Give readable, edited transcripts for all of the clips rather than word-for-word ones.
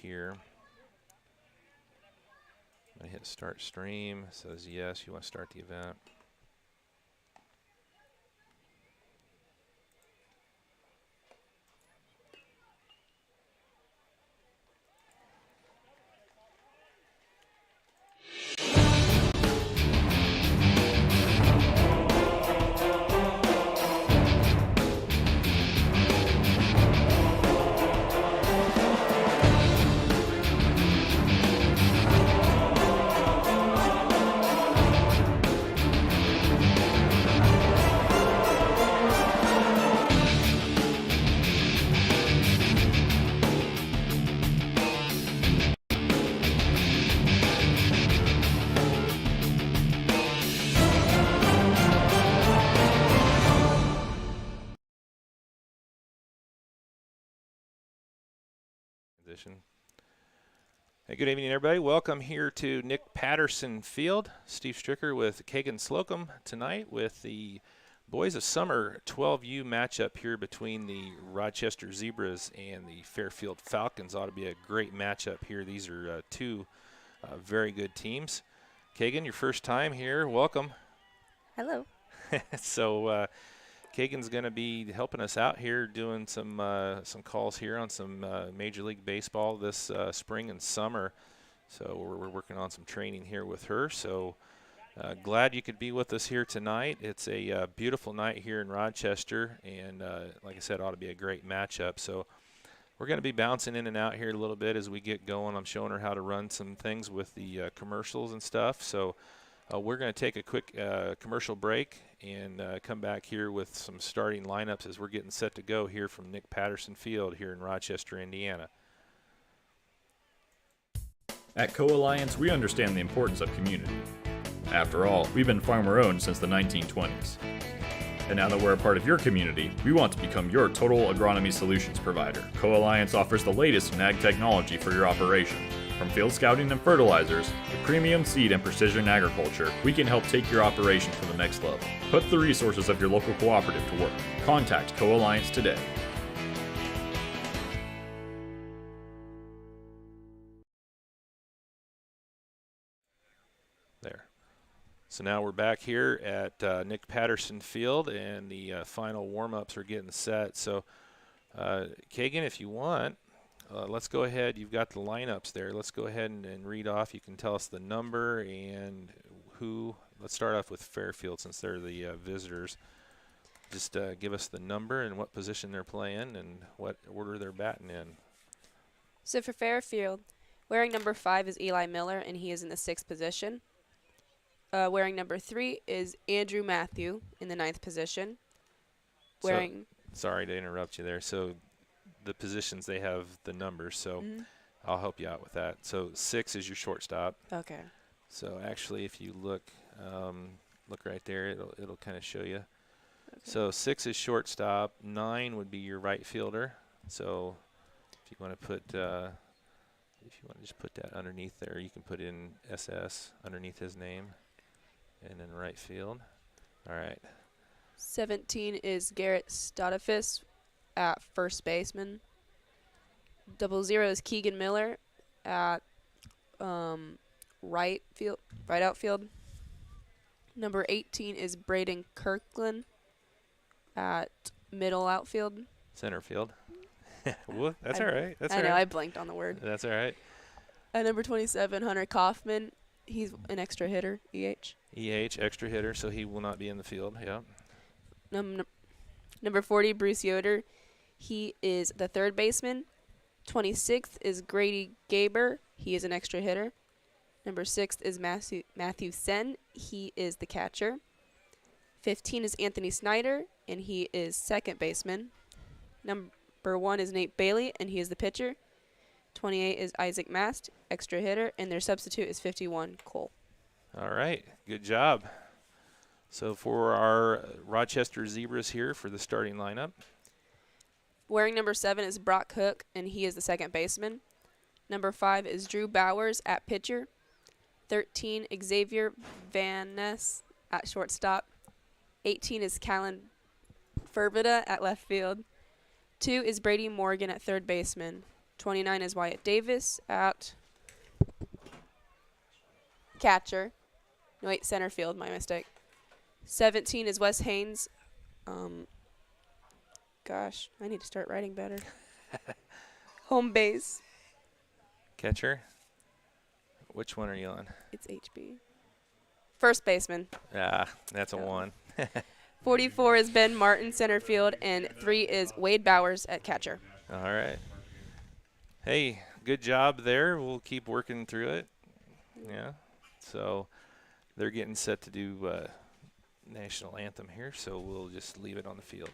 here. I hit start stream. It says yes, you want to start the event. Hey, good evening, everybody. Welcome here to Nick Patterson Field. Steve Stricker with Kagan Slocum tonight with the Boys of Summer 12U matchup here between the Rochester Zebras and the Fairfield Falcons. Ought to be a great matchup here. These are two very good teams. Kagan, your first time here. Welcome. Hello. So Kagan's going to be helping us out here doing some calls here on some Major League Baseball this spring and summer. So we're working on some training here with her. So glad you could be with us here tonight. It's a beautiful night here in Rochester, and like I said, ought to be a great matchup. So we're going to be bouncing in and out here a little bit as we get going. I'm showing her how to run some things with the commercials and stuff. So we're going to take a quick commercial break and come back here with some starting lineups as we're getting set to go here from Nick Patterson Field here in Rochester, Indiana. At Co-Alliance, we understand the importance of community. After all, we've been farmer-owned since the 1920s. And now that we're a part of your community, we want to become your total agronomy solutions provider. Co-Alliance offers the latest in ag technology for your operation. From field scouting and fertilizers to premium seed and precision agriculture, we can help take your operation to the next level. Put the resources of your local cooperative to work. Contact Co-Alliance today. There. So now we're back here at Nick Patterson Field, and the final warm-ups are getting set. So, Kagan, if you want, let's go ahead. You've got the lineups there. Let's go ahead and read off. You can tell us the number and who. Let's start off with Fairfield since they're the visitors. Just give us the number and what position they're playing and what order they're batting in. So for Fairfield, wearing number 5 is Eli Miller, and he is in the 6th position. Wearing number 3 is Andrew Matthew in the 9th position. Sorry to interrupt you there. So the positions, they have the numbers, so I'll help you out with that. So 6 is your shortstop. Okay. So actually, if you look right there, it'll kind of show you. Okay. So 6 is shortstop. 9 would be your right fielder. So if you want to put, just put that underneath there, you can put in SS underneath his name, and then right field. All right. 17 is Garrett Stadafis at first baseman. 00 is Keegan Miller at right outfield. Number 18 is Braden Kirkland at middle outfield. Center field. Well, that's all right. I know, I blanked on the word. That's all right. At number 27, Hunter Kaufman. He's an extra hitter, EH. EH, extra hitter, so he will not be in the field. Yeah. Number 40, Bruce Yoder. He is the third baseman. 26th is Grady Gaber. He is an extra hitter. Number 6th is Matthew Sen. He is the catcher. 15 is Anthony Snyder, and he is second baseman. Number 1 is Nate Bailey, and he is the pitcher. 28 is Isaac Mast, extra hitter, and their substitute is 51, Cole. All right, good job. So for our Rochester Zebras here for the starting lineup. Wearing number 7 is Brock Hook, and he is the second baseman. Number 5 is Drew Bowers at pitcher. 13, Xavier Van Ness at shortstop. 18 is Callan Fervida at left field. 2 is Brady Morgan at third baseman. 29 is Wyatt Davis at catcher. No, wait, center field, my mistake. 17 is Wes Haynes. Gosh, I need to start writing better. Home base. Catcher. Which one are you on? It's HB. First baseman. Ah, that's a Oh. 1. 44 is Ben Martin, center field, and 3 is Wade Bowers at catcher. All right. Hey, good job there. We'll keep working through it. Yeah. So they're getting set to do national anthem here, so we'll just leave it on the field.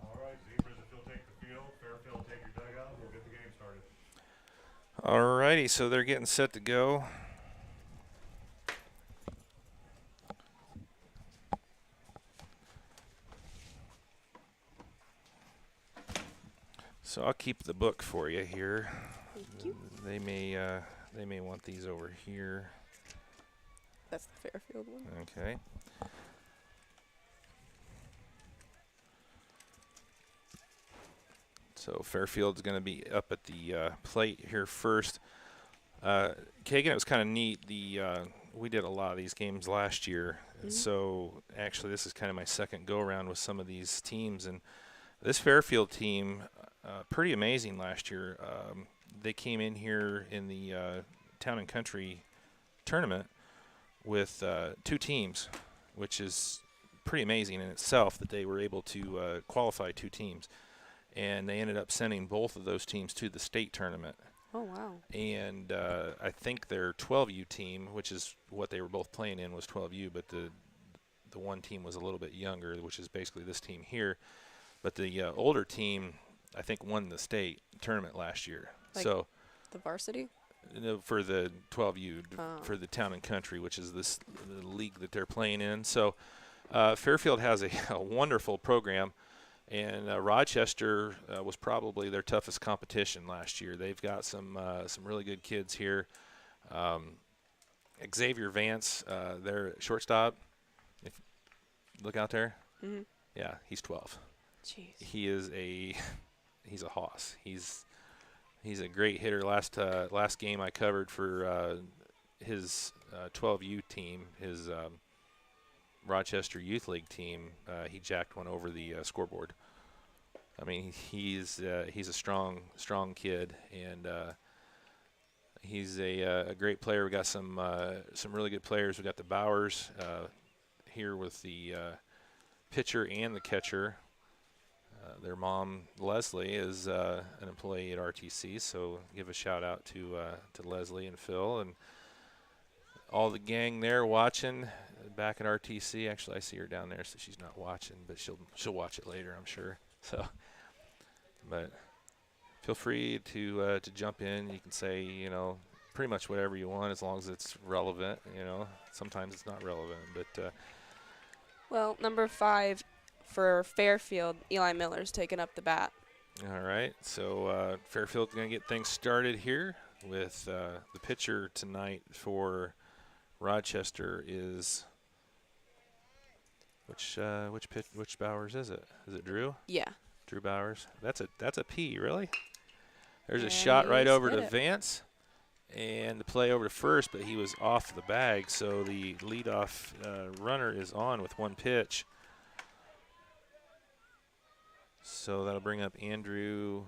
All right, Zebras, if you'll take the field, Fairfield, take your dugout. We'll get the game started. All righty, so they're getting set to go. So I'll keep the book for you here. Thank you. They may want these over here. That's the Fairfield one. Okay. So Fairfield's going to be up at the plate here first. Kagan, it was kind of neat. We did a lot of these games last year, Mhm. so actually this is kind of my second go-around with some of these teams. And this Fairfield team, pretty amazing last year. They came in here in the Town and Country tournament with 2 teams, which is pretty amazing in itself that they were able to qualify 2 teams. And they ended up sending both of those teams to the state tournament. Oh, wow. And I think their 12U team, which is what they were both playing in, was 12U, but the one team was a little bit younger, which is basically this team here. But the older team, I think, won the state tournament last year. Like so the varsity? no, for the 12U, Oh. for the Town and Country, which is the league that they're playing in. So Fairfield has a wonderful program. And Rochester was probably their toughest competition last year. They've got some really good kids here. Xavier Vance, their shortstop. If look out there, Mm-hmm. yeah, he's 12. Jeez. He's a hoss. He's a great hitter. Last game I covered for his 12U team, his Rochester Youth League team, he jacked one over the scoreboard. I mean, he's a strong kid, and he's a great player. We got some really good players. We got the Bowers here with the pitcher and the catcher. Their mom Leslie is an employee at RTC, so give a shout out to Leslie and Phil and all the gang there watching back at RTC. Actually, I see her down there, so she's not watching, but she'll watch it later, I'm sure. So, but feel free to jump in. You can say pretty much whatever you want as long as it's relevant. Sometimes it's not relevant, but Well, number 5 for Fairfield, Eli Miller's taking up the bat. All right, so Fairfield's going to get things started here with the pitcher tonight for Rochester is which Bowers is it? Is it Drew? Yeah. Drew Bowers. That's a P, really? There's a And shot right he's over hit to it. Vance, and the play over to first, but he was off the bag, so the leadoff runner is on with one pitch. So that'll bring up Andrew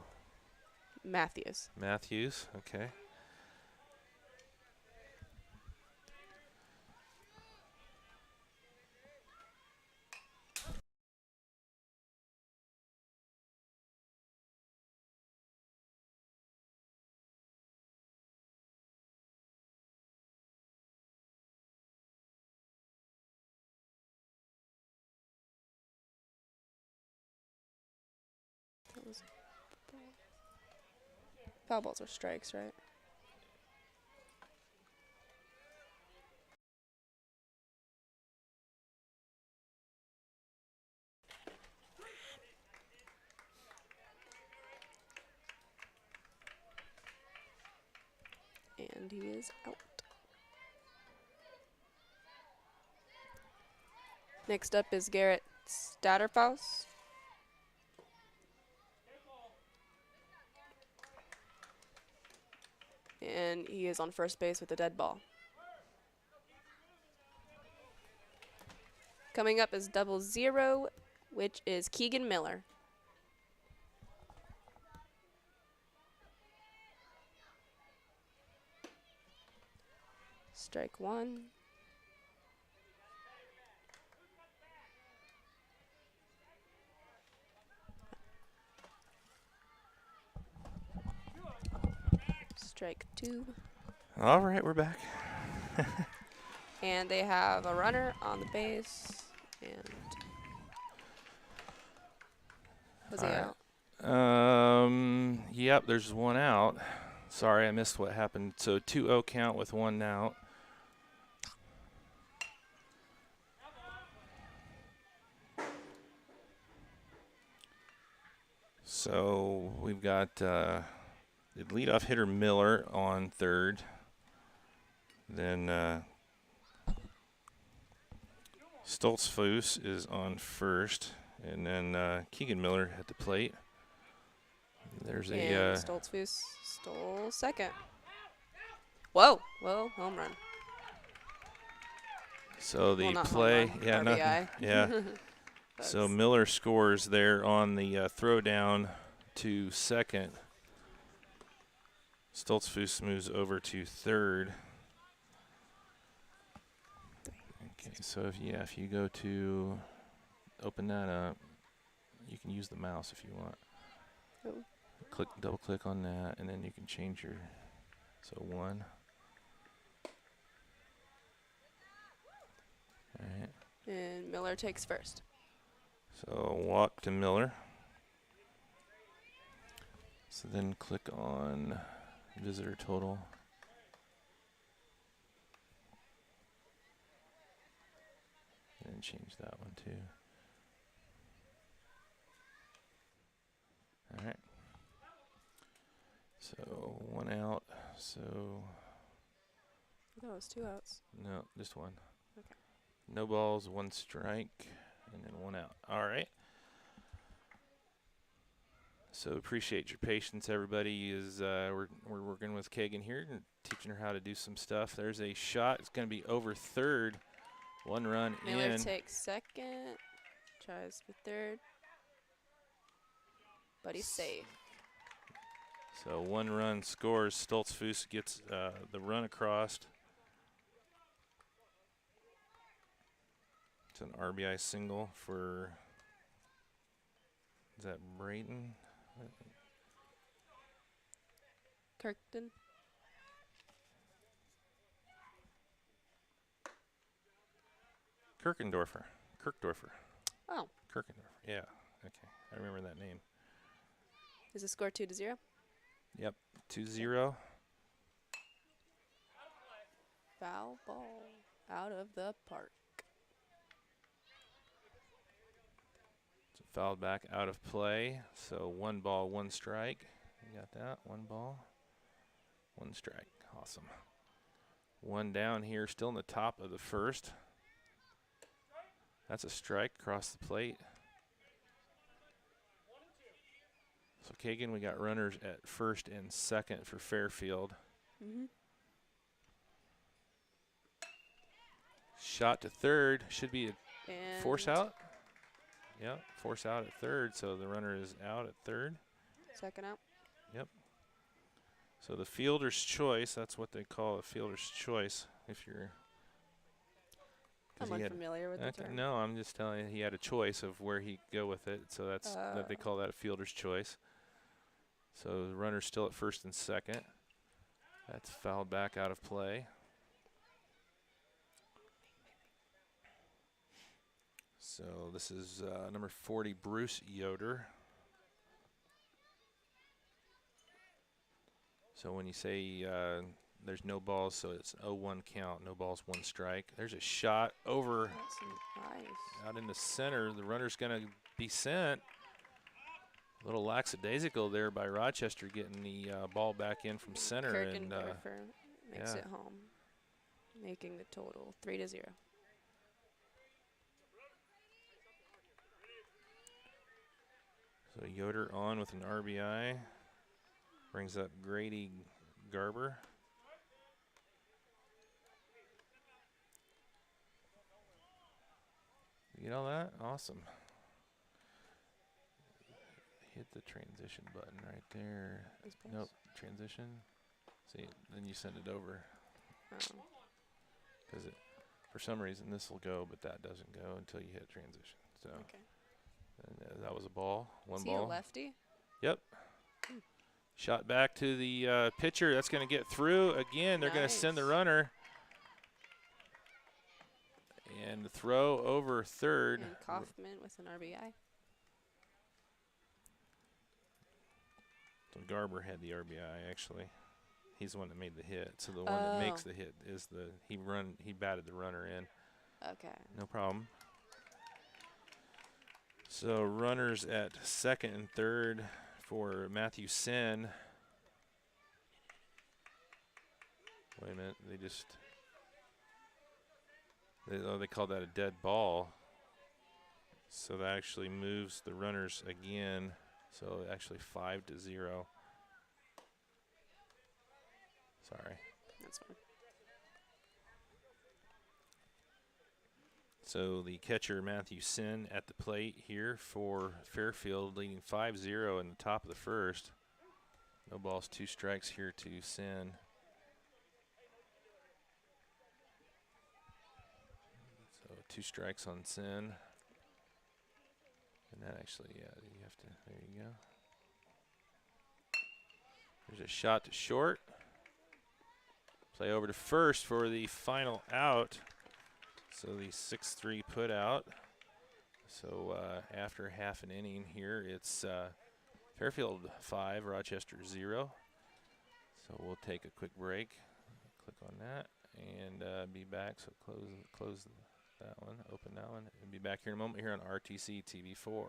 Matthews. Matthews. Okay. That was foul balls are strikes, right? And he is out. Next up is Garrett Statterfaus. And he is on first base with a dead ball. Coming up is 00, which is Keegan Miller. Strike one. Strike two. All right, we're back. And they have a runner on the base. And was he All out? right. Yep, there's one out. Sorry, I missed what happened. So 2-0 count with one out. So we've got the leadoff hitter Miller on third. Then Stoltzfus is on first. And then Keegan Miller at the plate. There's And a Stoltzfus stole second. Whoa, home run. so the Well, not home play, run, yeah, nothing, RBI. yeah. So That's- Miller scores there on the throw down to second. Stoltzfus moves over to third. Okay, so if you go to open that up, you can use the mouse if you want. Oh. Double click on that, and then you can change your one. All right. And Miller takes first. So walk to Miller. So then click on visitor total. And change that one too. All right. So one out. So That was 2 outs. no, just one. Okay. No balls, one strike, and then one out. All right. So appreciate your patience, everybody. We're working with Kagan here and teaching her how to do some stuff. There's a shot. It's going to be over third. One run Miller in. takes second. Tries for third. But he's safe. So one run scores. Stoltzfus gets the run across. It's an RBI single for, is that Brayton? Kirkton. Kirkendorfer. Oh. Kirkendorfer. Yeah. Okay. I remember that name. Is the score 2-0? Yep. 2-0. Foul ball out of the park. It's Fouled back out of play. So 1 ball, 1 strike. You got that? 1 ball, 1 strike. Awesome. 1 down here, still in the top of the first. That's a strike across the plate. So Kagan, we got runners at first and second for Fairfield. Shot to third. Should be a force out. Yep, force out at third, so the runner is out at third. Second out. Yep. So the fielder's choice, that's what they call a fielder's choice if you're... I'm unfamiliar with the term. No, I'm just telling you he had a choice of where he'd go with it, so that's that they call that a fielder's choice. So the runner's still at first and second. That's fouled back out of play. So this is number 40, Bruce Yoder. So when you say there's no balls, so it's 0-1 count, no balls, 1 strike. There's a shot over Nice. out in the center. The runner's going to be sent. A little lackadaisical there by Rochester getting the ball back in from center. And makes it home, making the total 3-0. So Yoder on with an RBI. Brings up Grady Garber. You get all that? Awesome. Hit the transition button right there. Nope, transition. See, then you send it over. Because for some reason this will go, but that doesn't go until you hit transition. So, and, that was a ball. One ball. Is he a lefty? Yep. Shot back to the pitcher. That's going to get through. Again, they're going to send the runner. And the throw over third. And Kaufman with an RBI. So Garber had the RBI, actually. He's the one that made the hit. So the one that makes the hit is he batted the runner in. Okay. No problem. So runners at second and third for Matthew Sen. Wait a minute, they call that a dead ball. So that actually moves the runners again. So actually 5-0. Sorry. That's fine. So the catcher, Matthew Sen, at the plate here for Fairfield, leading 5-0 in the top of the first. No balls, 2 strikes here to Sen. So 2 strikes on Sen. And that actually, yeah, you have to, there you go. There's a shot to short. Play over to first for the final out. So the 6-3 put out. So after half an inning here, it's Fairfield 5, Rochester 0. So we'll take a quick break. Click on that and be back. So close that one, open that one, and be back here in a moment here on RTC TV4.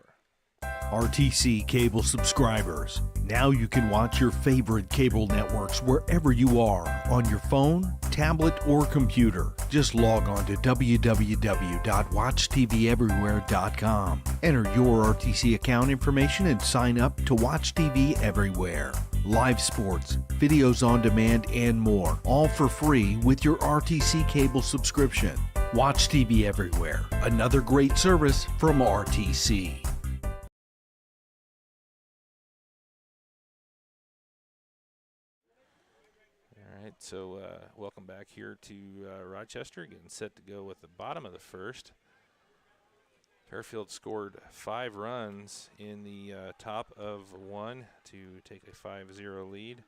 RTC cable subscribers. Now you can watch your favorite cable networks wherever you are on your phone, tablet, or computer. Just log on to www.watchtveverywhere.com. Enter your RTC account information and sign up to watch TV everywhere. Live sports, videos on demand, and more, all for free with your RTC cable subscription. Watch TV Everywhere, another great service from RTC. All right, so welcome back here to Rochester, getting set to go with the bottom of the first. Fairfield scored 5 runs in the top of 1 to take a 5-0 lead.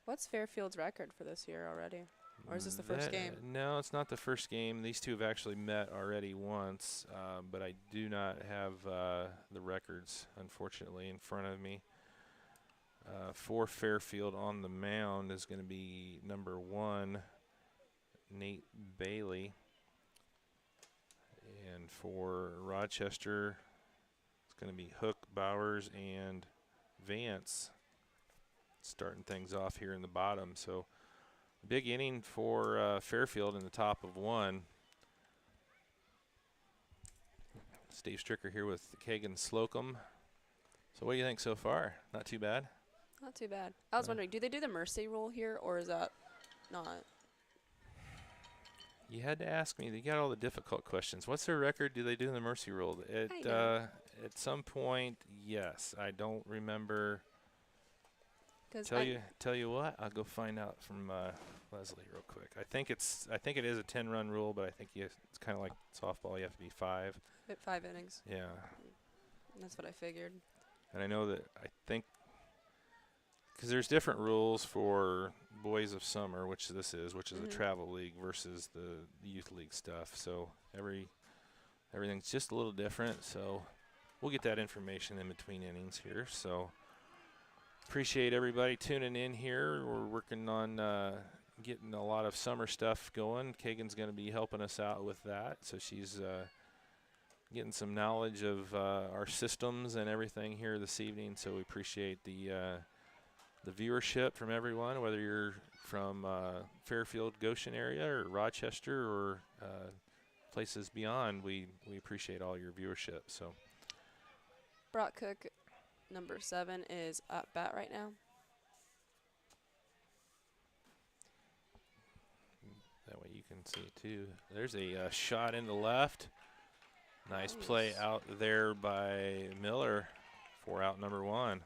What's Fairfield's record for this year already? Or is this the first game? No, it's not the first game. These two have actually met already once, but I do not have the records, unfortunately, in front of me. For Fairfield on the mound is going to be number 1, Nate Bailey. And for Rochester, it's going to be Hook, Bowers, and Vance starting things off here in the bottom. So big inning for Fairfield in the top of 1. Steve Stricker here with Kagan Slocum. So what do you think so far? Not too bad? Not too bad. I was wondering, do they do the mercy rule here, or is that not? You had to ask me. They got all the difficult questions. What's their record? Do they do the mercy rule? I know. At some point, yes. I don't remember. Tell you what. I'll go find out from Leslie real quick. I think it is a 10-run rule, but I think it's kind of like softball. You have to be 5. 5 innings. Yeah. That's what I figured. And I know that because there's different rules for Boys of Summer, which this is, which is a travel league versus the youth league stuff. So everything's just a little different. So we'll get that information in between innings here. So appreciate everybody tuning in here. We're working on getting a lot of summer stuff going. Kagan's going to be helping us out with that. So she's getting some knowledge of our systems and everything here this evening. So we appreciate the viewership from everyone, whether you're from Fairfield, Goshen area, or Rochester, or places beyond. We appreciate all your viewership. So Brock Cook, number 7, is at bat right now. That way you can see it too. There's a shot in the left. Nice play out there by Miller for out number 1.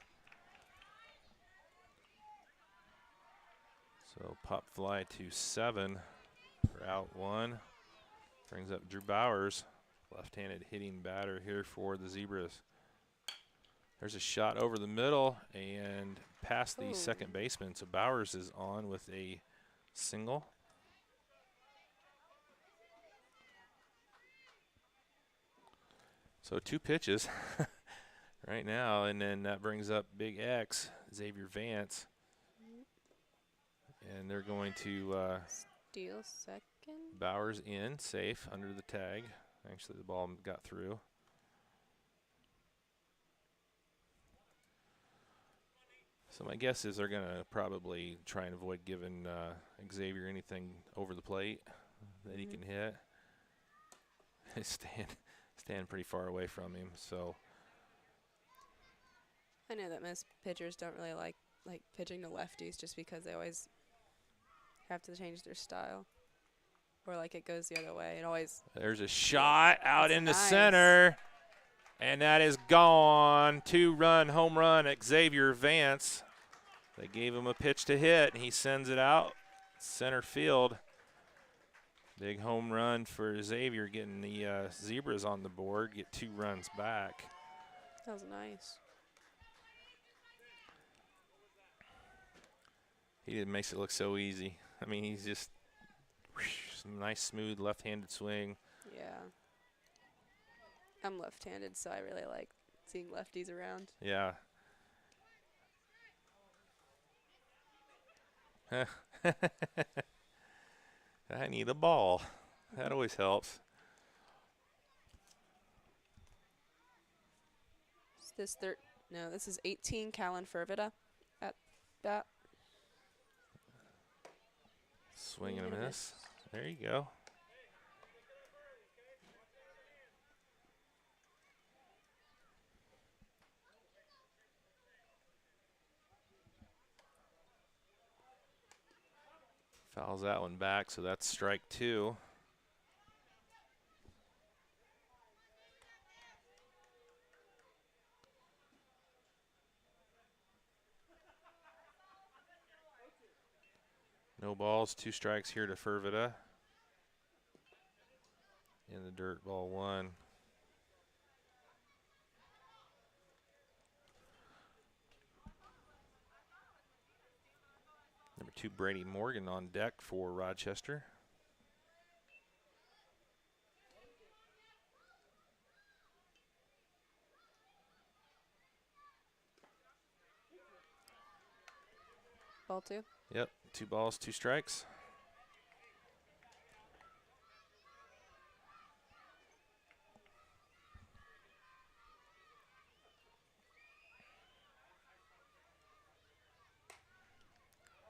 So pop fly to 7 for out 1. Brings up Drew Bowers, left-handed hitting batter here for the Zebras. There's a shot over the middle and past the second baseman. So Bowers is on with a single. So 2 pitches right now, and then that brings up Big X, Xavier Vance. And they're going to steal second. Bowers in, safe, under the tag. Actually, the ball got through. So my guess is they're going to probably try and avoid giving Xavier anything over the plate that he can hit. Stand pretty far away from him. So I know that most pitchers don't really like pitching to lefties just because they always have to change their style, or like it goes the other way. It always. There's a shot out in the nice. center, and that is gone. 2-run home run at Xavier Vance. They gave him a pitch to hit, and he sends it out center field. Big home run for Xavier, getting the Zebras on the board, get 2 runs back. That was nice. He makes it look so easy. I mean, he's just some nice, smooth left-handed swing. Yeah. I'm left-handed, so I really like seeing lefties around. Yeah. I need a ball. That always helps. This is 18, Callan Furvita at bat. Swing and a miss. There you go. Fouls that one back, so that's strike 2. No balls, 2 strikes here to Furvita. In the dirt, ball 1. Number 2, Brady Morgan on deck for Rochester. Ball 2. Yep, 2 balls, 2 strikes.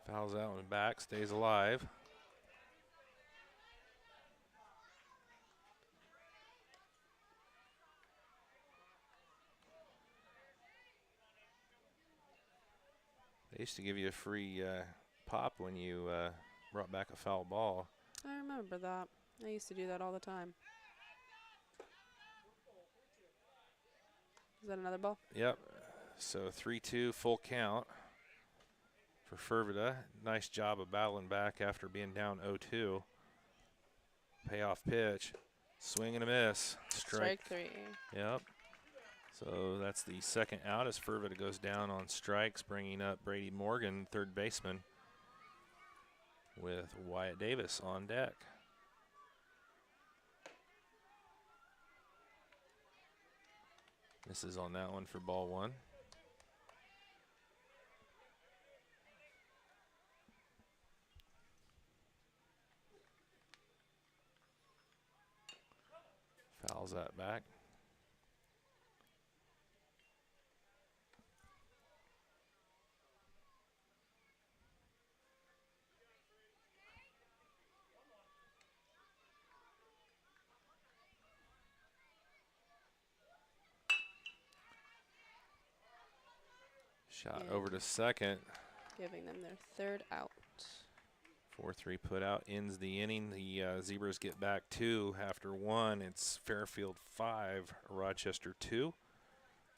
Fouls that one back, stays alive. They used to give you a free pop when you brought back a foul ball. I remember that. I used to do that all the time. Is that another ball? Yep. So 3-2, full count for Fairfield. Nice job of battling back after being down 0-2. Payoff pitch. Swing and a miss. Strike 3. Yep. So that's the second out as Fairfield goes down on strikes, bringing up Brady Morgan, third baseman, with Wyatt Davis on deck. Misses on that one for ball one. Fouls that back. Shot Yeah. over to second. Giving them their third out. 4-3 put out ends the inning. The Zebras get back 2 after 1. It's Fairfield 5, Rochester 2.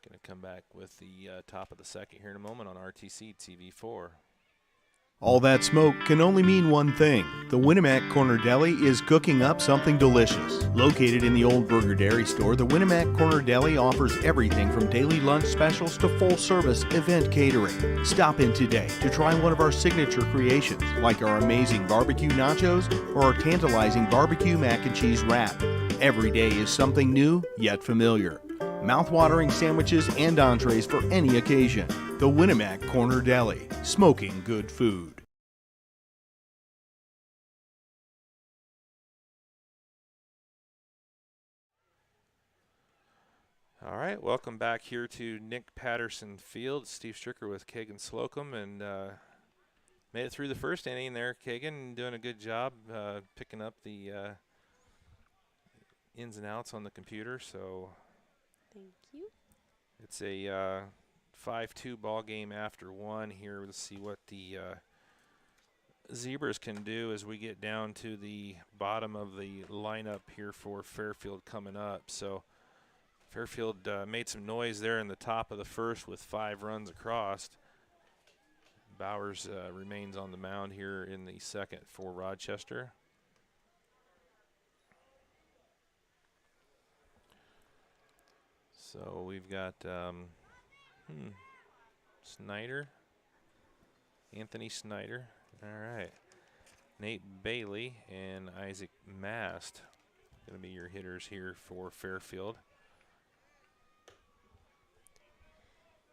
Going to come back with the top of the second here in a moment on RTC TV4. All that smoke can only mean one thing. The Winnemac Corner Deli is cooking up something delicious. Located in the Old Burger Dairy Store, the Winnemac Corner Deli offers everything from daily lunch specials to full-service event catering. Stop in today to try one of our signature creations, like our amazing barbecue nachos or our tantalizing barbecue mac and cheese wrap. Every day is something new, yet familiar. Mouth-watering sandwiches and entrees for any occasion. The Winnemac Corner Deli, smoking good food. All right, welcome back here to Nick Patterson Field. Steve Stricker with Kagan Slocum, and made it through the first inning there. Kagan doing a good job picking up the ins and outs on the computer. So Thank you. it's a 5-2 ball game after 1 here. Let's see what the Zebras can do as we get down to the bottom of the lineup here for Fairfield coming up. So Fairfield made some noise there in the top of the first with 5 runs across. Bowers remains on the mound here in the second for Rochester. So we've got Snyder, Anthony Snyder. All right. Nate Bailey and Isaac Mast going to be your hitters here for Fairfield.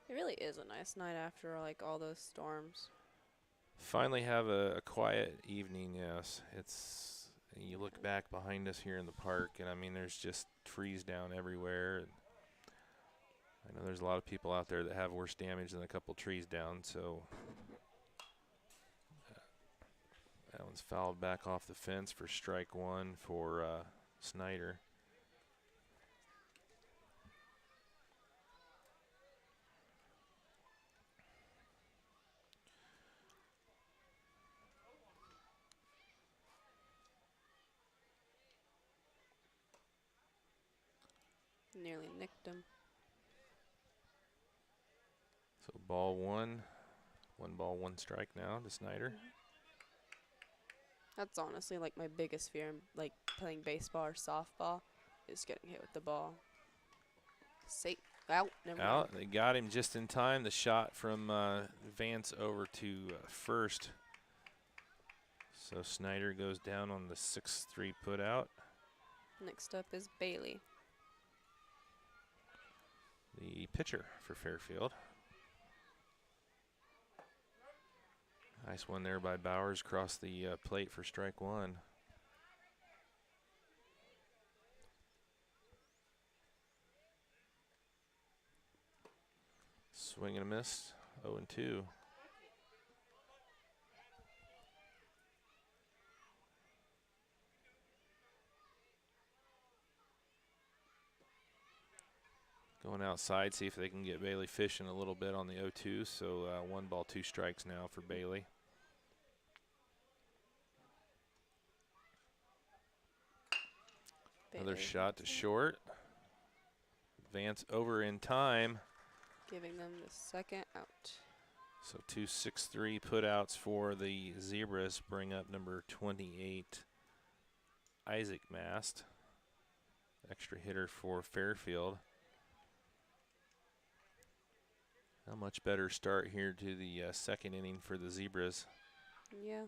It really is a nice night after like all those storms. Finally have a quiet evening, yes. It's, you look back behind us here in the park, and I mean, there's just trees down everywhere. And I know there's a lot of people out there that have worse damage than a couple trees down, so that one's fouled back off the fence for strike 1 for Snyder. Nearly nicked him. So ball 1, 1 ball, 1 strike now to Snyder. That's honestly like my biggest fear, like playing baseball or softball, is getting hit with the ball. Safe. Out. Never Out. mind. They got him just in time. The shot from Vance over to first. So Snyder goes down on the 6-3 put out. Next up is Bailey. The pitcher for Fairfield. Nice one there by Bowers across the plate for strike 1. Swing and a miss, 0-2. Going outside, see if they can get Bailey fishing a little bit on the 0-2. So 1 ball, 2 strikes now for Bailey. Another shot to short. Vance over in time. Giving them the second out. So 2 6-3 putouts for the Zebras bring up number 28, Isaac Mast. Extra hitter for Fairfield. A much better start here to the second inning for the Zebras. Yeah.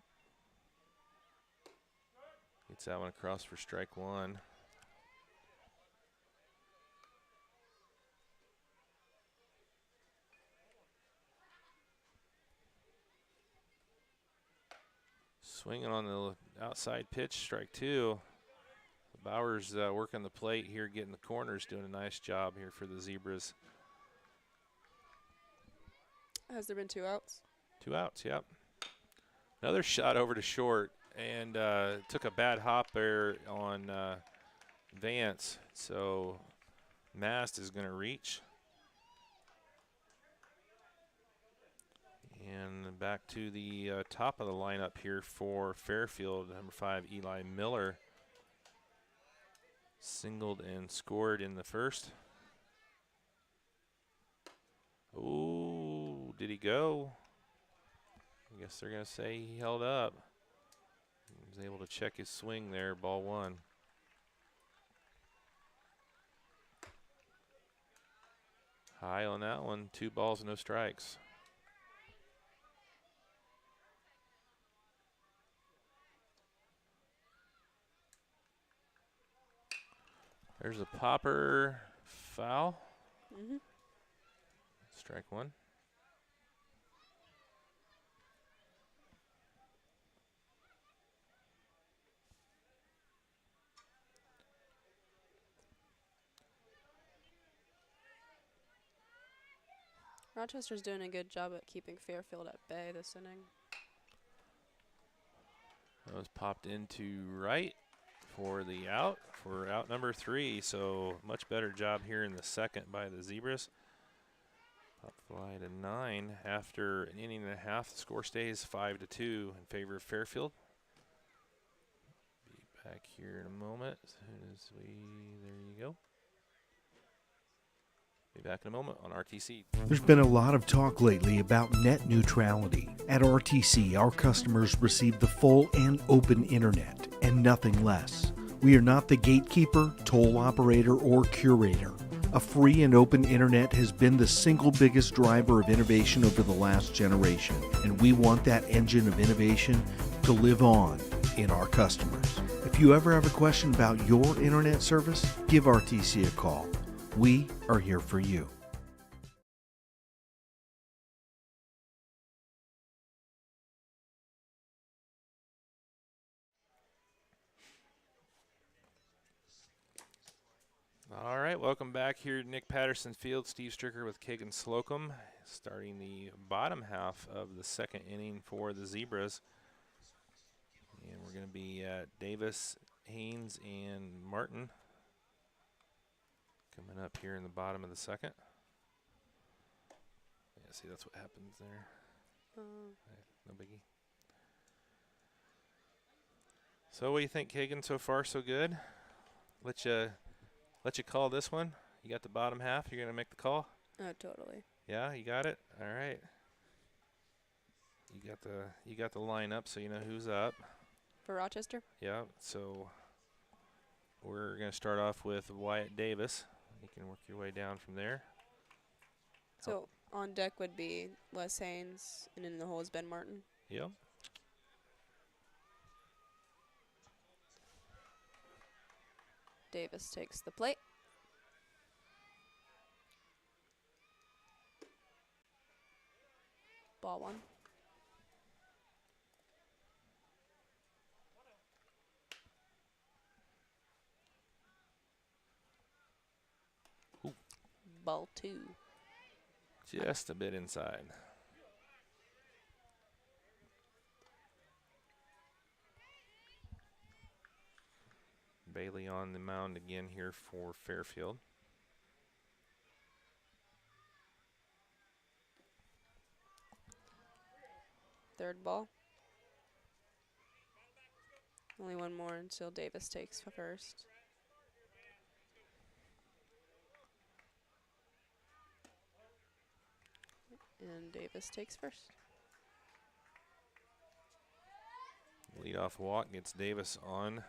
Gets that one across for strike 1. Swinging on the outside pitch, strike 2. Bowers working the plate here, getting the corners, doing a nice job here for the Zebras. Has there been 2 outs? 2 outs, yep. Another shot over to short, and took a bad hop there on Vance. So Mast is going to reach. And back to the top of the lineup here for Fairfield, number 5, Eli Miller. Singled and scored in the first. Ooh, did he go? I guess they're going to say he held up. He was able to check his swing there, ball 1. High on that one, 2 balls, no strikes. There's a popper, foul. Mm-hmm. Strike 1. Rochester's doing a good job at keeping Fairfield at bay this inning. That was popped into right for the out, for out number 3. So much better job here in the second by the Zebras. Pop fly to 9 after an inning and a half. The score stays 5-2 in favor of Fairfield. Be back here in a moment as soon as there you go. Be back in a moment on RTC. There's been a lot of talk lately about net neutrality. At RTC, our customers receive the full and open internet and nothing less. We are not the gatekeeper, toll operator, or curator. A free and open internet has been the single biggest driver of innovation over the last generation, and we want that engine of innovation to live on in our customers. If you ever have a question about your internet service, give RTC a call. We are here for you. All right, welcome back here to Nick Patterson Field. Steve Stricker with Kagan Slocum, starting the bottom half of the second inning for the Zebras. And we're going to be at Davis, Haynes, and Martin coming up here in the bottom of the second. Yeah, see, that's what happens there. No biggie. So what do you think, Kagan, so far so good? Let you call this one. You got the bottom half. You're going to make the call? Oh, totally. Yeah, you got it? All right. You got the lineup, so you know who's up. For Rochester? Yeah, so we're going to start off with Wyatt Davis. You can work your way down from there. So on deck would be Les Haynes, and in the hole is Ben Martin. Yep. Davis takes the plate. Ball 1. Ooh. Ball 2. Just a bit inside. Bailey on the mound again here for Fairfield. Third ball. Only one more until Davis takes first. And Davis takes first. Leadoff walk gets Davis on.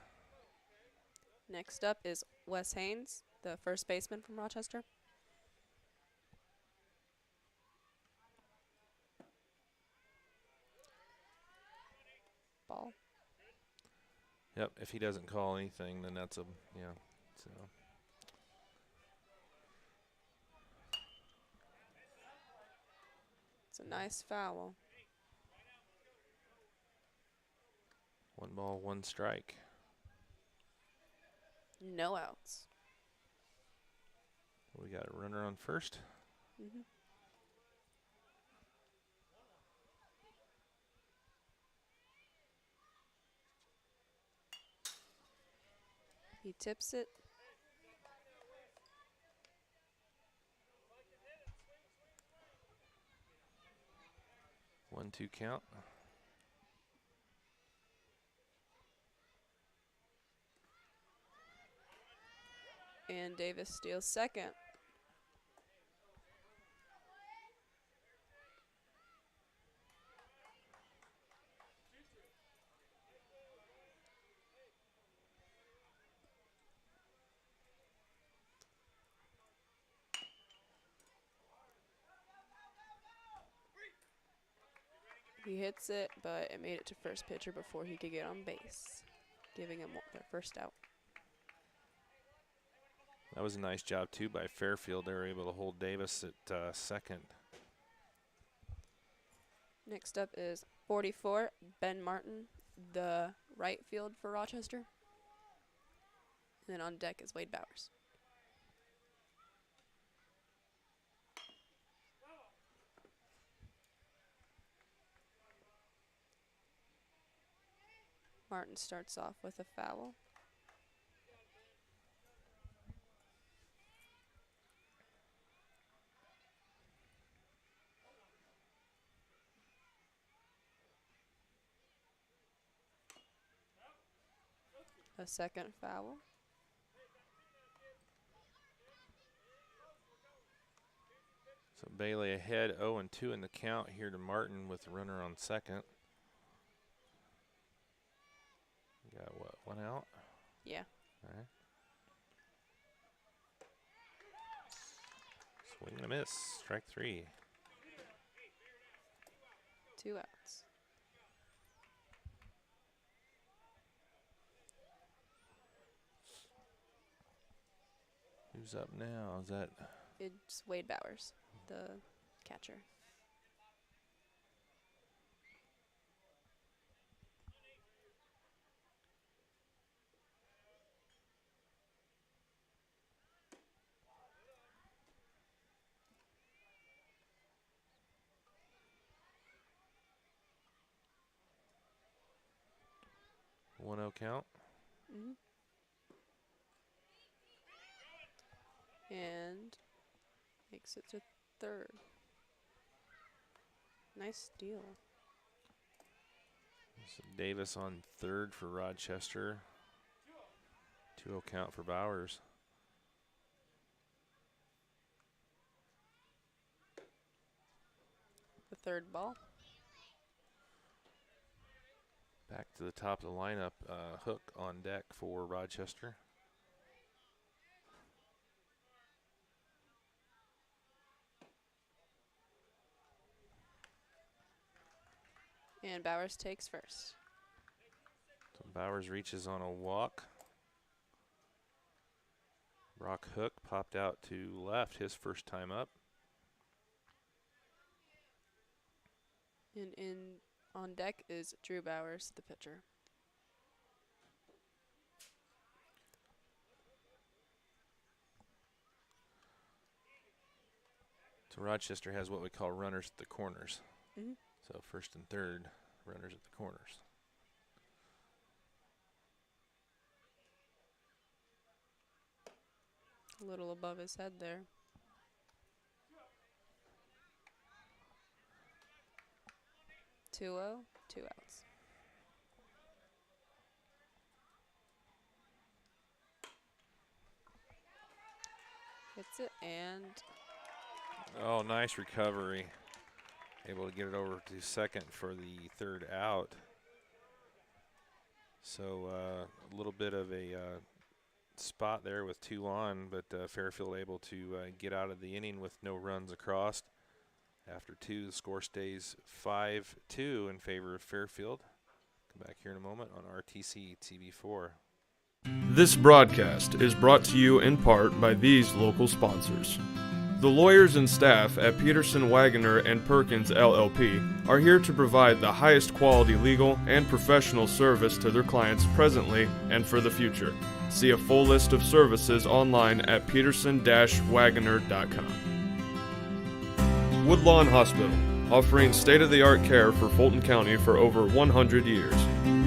Next up is Wes Haynes, the first baseman from Rochester. Ball. Yep, if he doesn't call anything, then that's a, yeah, so. It's a nice foul. 1 ball, 1 strike. No outs. We got a runner on first. Mm-hmm. He tips it. One, 2 count. And Davis steals second. He hits it, but it made it to first pitcher before he could get on base, giving him their first out. That was a nice job, too, by Fairfield. They were able to hold Davis at second. Next up is 44, Ben Martin, the right field for Rochester. And then on deck is Wade Bowers. Martin starts off with a foul. A second foul. So Bailey ahead, 0-2 in the count here to Martin with the runner on second. Got what, 1 out? Yeah. All right. Swing and a miss, strike 3. 2 outs. Who's up now? Is that It's Wade Bowers, the catcher. one 0 count? Mm-hmm. And makes it to third. Nice steal. So Davis on third for Rochester. 2-0 count for Bowers. The third ball. Back to the top of the lineup. Hook on deck for Rochester. And Bowers takes first. So Bowers reaches on a walk. Brock Hook popped out to left his first time up. And on deck is Drew Bowers, the pitcher. So Rochester has what we call runners at the corners. Mm-hmm. So first and third, runners at the corners. A little above his head there. 2-0, 2 outs. Hits it, and Oh, nice recovery. Able to get it over to second for the third out. So a little bit of a spot there with 2 on, but Fairfield able to get out of the inning with no runs across. After 2, the score stays 5-2 in favor of Fairfield. Come back here in a moment on RTC TV4. This broadcast is brought to you in part by these local sponsors. The lawyers and staff at Peterson, Wagoner and Perkins LLP are here to provide the highest quality legal and professional service to their clients presently and for the future. See a full list of services online at peterson-wagoner.com. Woodlawn Hospital, offering state-of-the-art care for Fulton County for over 100 years.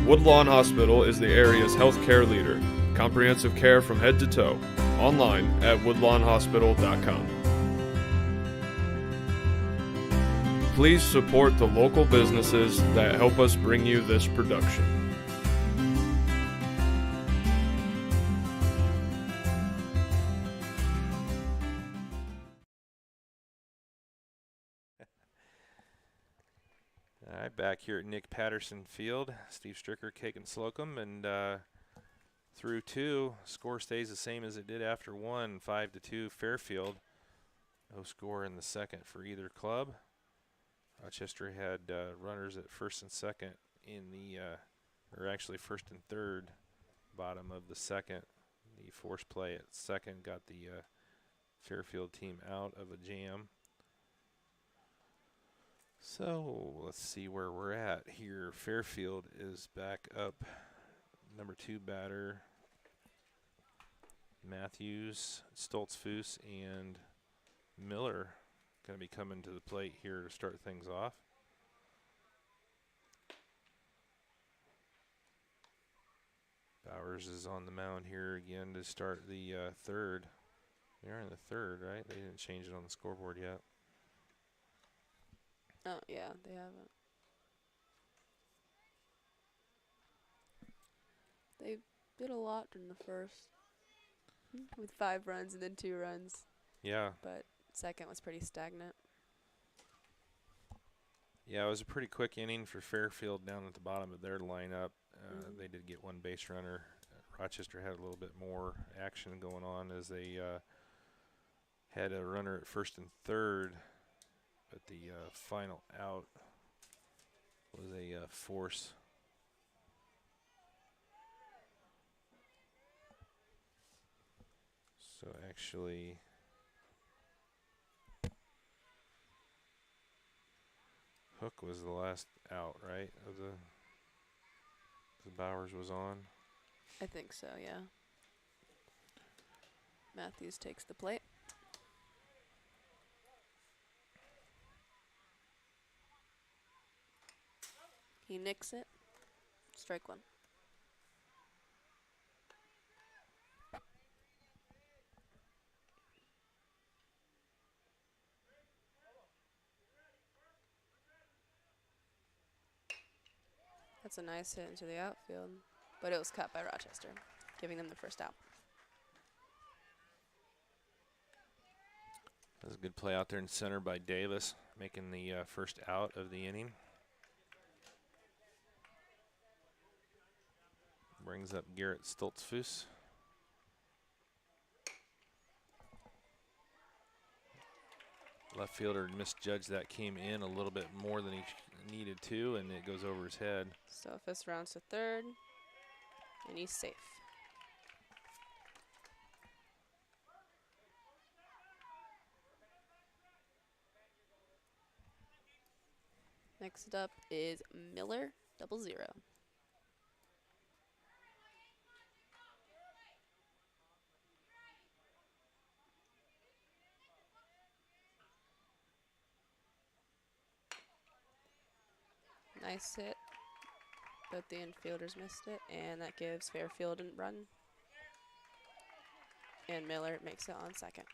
Woodlawn Hospital is the area's healthcare leader. Comprehensive care from head to toe. Online at woodlawnhospital.com. Please support the local businesses that help us bring you this production. All right, back here at Nick Patterson Field. Steve Stricker, Kagan Slocum, and through 2, score stays the same as it did after 1, 5-2 Fairfield. No score in the second for either club. Rochester had runners at first and second in the, or actually first and third, bottom of the second. The force play at second got the Fairfield team out of a jam. So let's see where we're at here. Fairfield is back up. Number 2 batter, Matthews, Stoltzfus, and Miller going to be coming to the plate here to start things off. Bowers is on the mound here again to start the third. They're in the third, right? They didn't change it on the scoreboard yet. oh yeah, they haven't. They did a lot in the first with 5 runs and then 2 runs, Yeah. but second was pretty stagnant. Yeah, it was a pretty quick inning for Fairfield down at the bottom of their lineup. They did get 1 base runner. Rochester had a little bit more action going on as they had a runner at first and third, but the final out was a force. So actually, Hook was the last out, right? Of the Bowers was on. I think so, yeah. Matthews takes the plate. He nicks it. Strike 1. That's a nice hit into the outfield, but it was cut by Rochester, giving them the first out. That was a good play out there in center by Davis, making the first out of the inning. Brings up Garrett Stoltzfus. Left fielder misjudged that, came in a little bit more than he needed to, and it goes over his head. Stoltzfus rounds to third, and he's safe. Next up is Miller, 0-0. Nice hit, but the infielders missed it, and that gives Fairfield a run. And Miller makes it on second.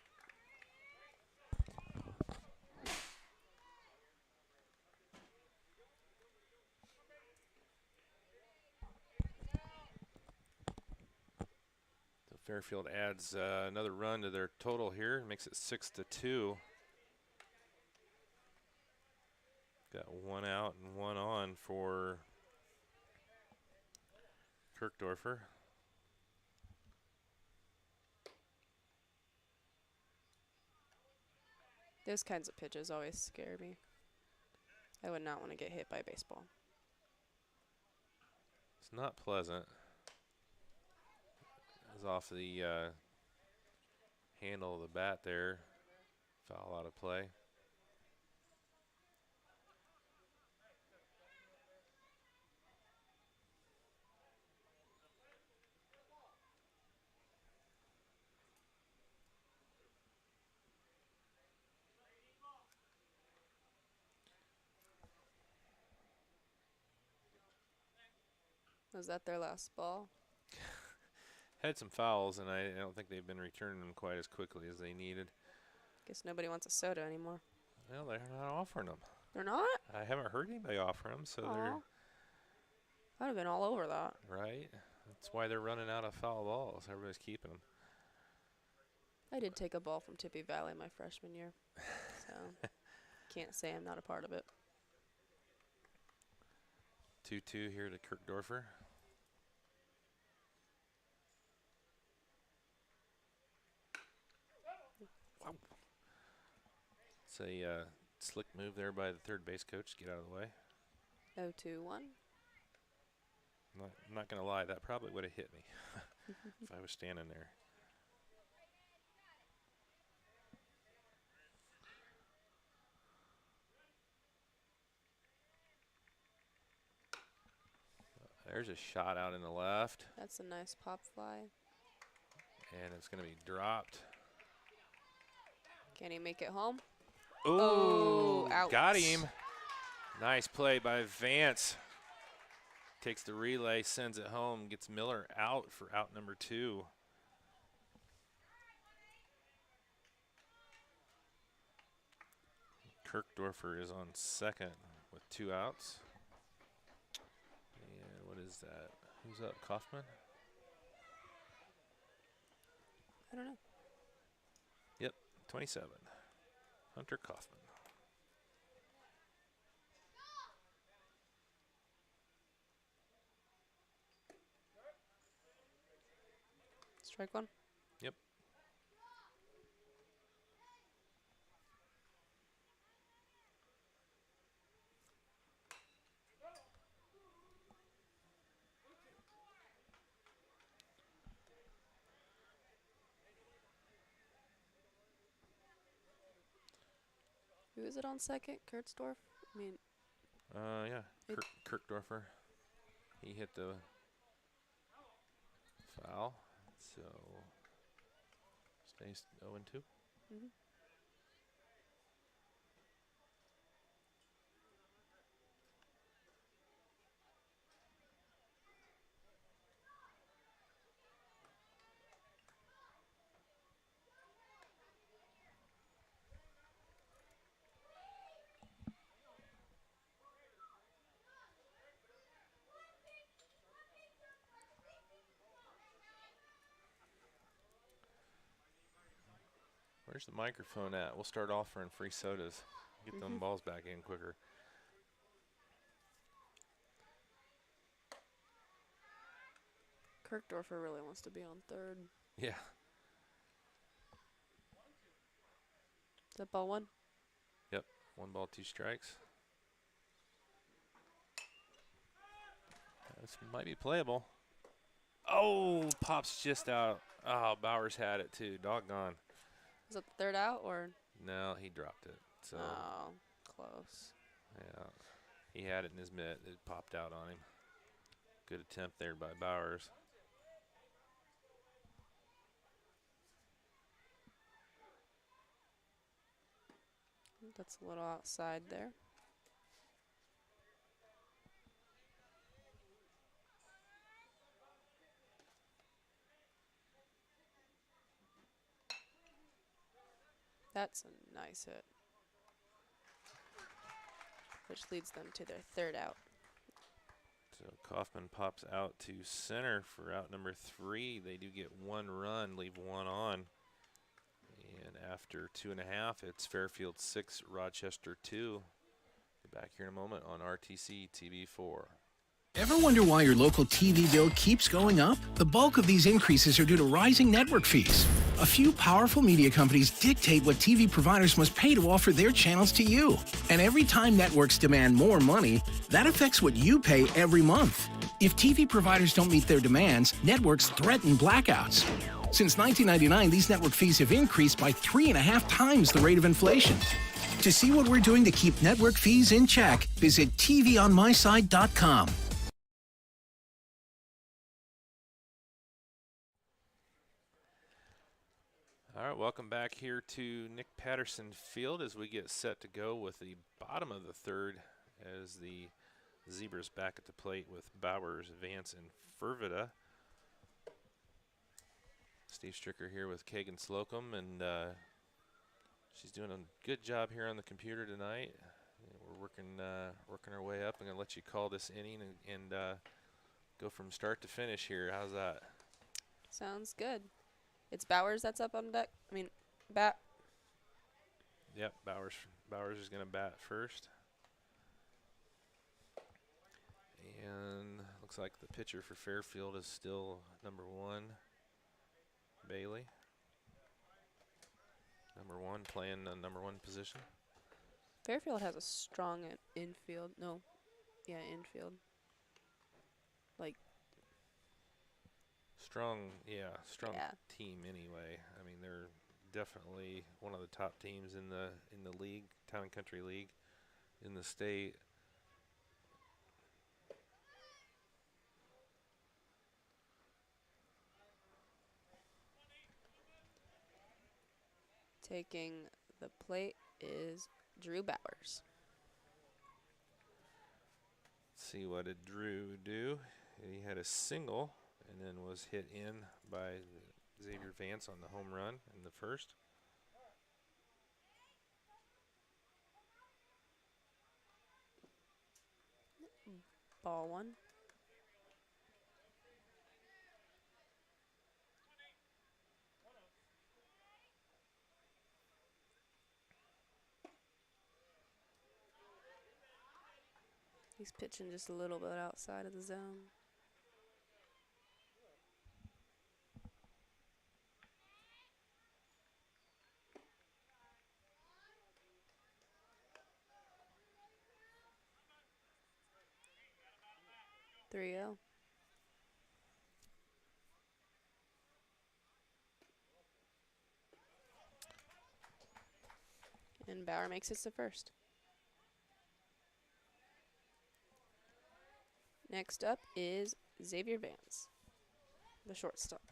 Fairfield adds another run to their total here, makes it 6-2. Got one out and one on for Kirkdorfer. Those kinds of pitches always scare me. I would not want to get hit by a baseball. It's not pleasant. It was off the handle of the bat there. Foul out of play. Was that their last ball? Had some fouls, and I don't think they've been returning them quite as quickly as they needed. Guess nobody wants a soda anymore. Well, they're not offering them. They're not? I haven't heard anybody offer them, so Aw. they're I'd have been all over that. right. That's why they're running out of foul balls. Everybody's keeping them. I did take a ball from Tippy Valley my freshman year, so can't say I'm not a part of it. 2-2 here to Kirkdorfer. Wow. It's a slick move there by the third base coach to get out of the way. 0-2-1. I'm not going to lie, that probably would have hit me if I was standing there. There's a shot out in the left, That's a nice pop fly. and it's going to be dropped. Can he make it home? Ooh, Oh, out. got him. Nice play by Vance. Takes the relay, sends it home, gets Miller out for out number 2. Kirkdorfer is on second with 2 outs. And what is that? Who's up? Kaufman? I don't know. Yep, 27. Hunter Kaufman. Strike one. Yep. Who is it on second? Kurtzdorf? I mean, Yeah, It- Kirkdorfer. He hit the foul, so stays 0-2. mhm. Where's the microphone at? We'll start offering free sodas. Get them balls back in quicker. Kirkdorfer really wants to be on third. Yeah. Is that ball one? 1 ball, 2 strikes. This might be playable. Oh, pops just out. Oh, Bowers had it too. Doggone. Is that the third out or? No, he dropped it. So, Oh, close. yeah. He had it in his mitt. It popped out on him. Good attempt there by Bowers. That's a little outside there. That's a nice hit. Which leads them to their third out. So Kaufman pops out to center for out number 3. They do get 1 run, leave 1 on. And after 2.5, it's Fairfield 6, Rochester 2. Be back here in a moment on RTC TV4. Ever wonder why your local TV bill keeps going up? The bulk of these increases are due to rising network fees. A few powerful media companies dictate what TV providers must pay to offer their channels to you. And every time networks demand more money, that affects what you pay every month. If TV providers don't meet their demands, networks threaten blackouts. Since 1999, these network fees have increased by 3.5 times the rate of inflation. To see what we're doing to keep network fees in check, visit tvonmyside.com. All right, welcome back here to Nick Patterson Field as we get set to go with the bottom of the 3rd as the Zebras back at the plate with Bowers, Vance, and Fervita. Steve Stricker here with Kagan Slocum, and she's doing a good job here on the computer tonight. We're working our way up. I'm going to let you call this inning and go from start to finish here. How's that? Sounds good. It's Bowers that's up on deck. I mean, bat. Yep, Bowers is going to bat first. And looks like the pitcher for Fairfield is still number 1, Bailey. Number 1 playing the number 1 position. Fairfield has a strong infield. No, yeah, infield. Like strong Yeah. team anyway. I mean, they're definitely one of the top teams in the league, Town and Country League, in the state. taking the plate is Drew Bowers. Let's see what did Drew do. He had a single and then was hit in by Xavier Vance on the home run in the first. Ball 1. He's pitching just a little bit outside of the zone. Three 0. And Bauer makes it to first. Next up is Xavier Vance, the shortstop.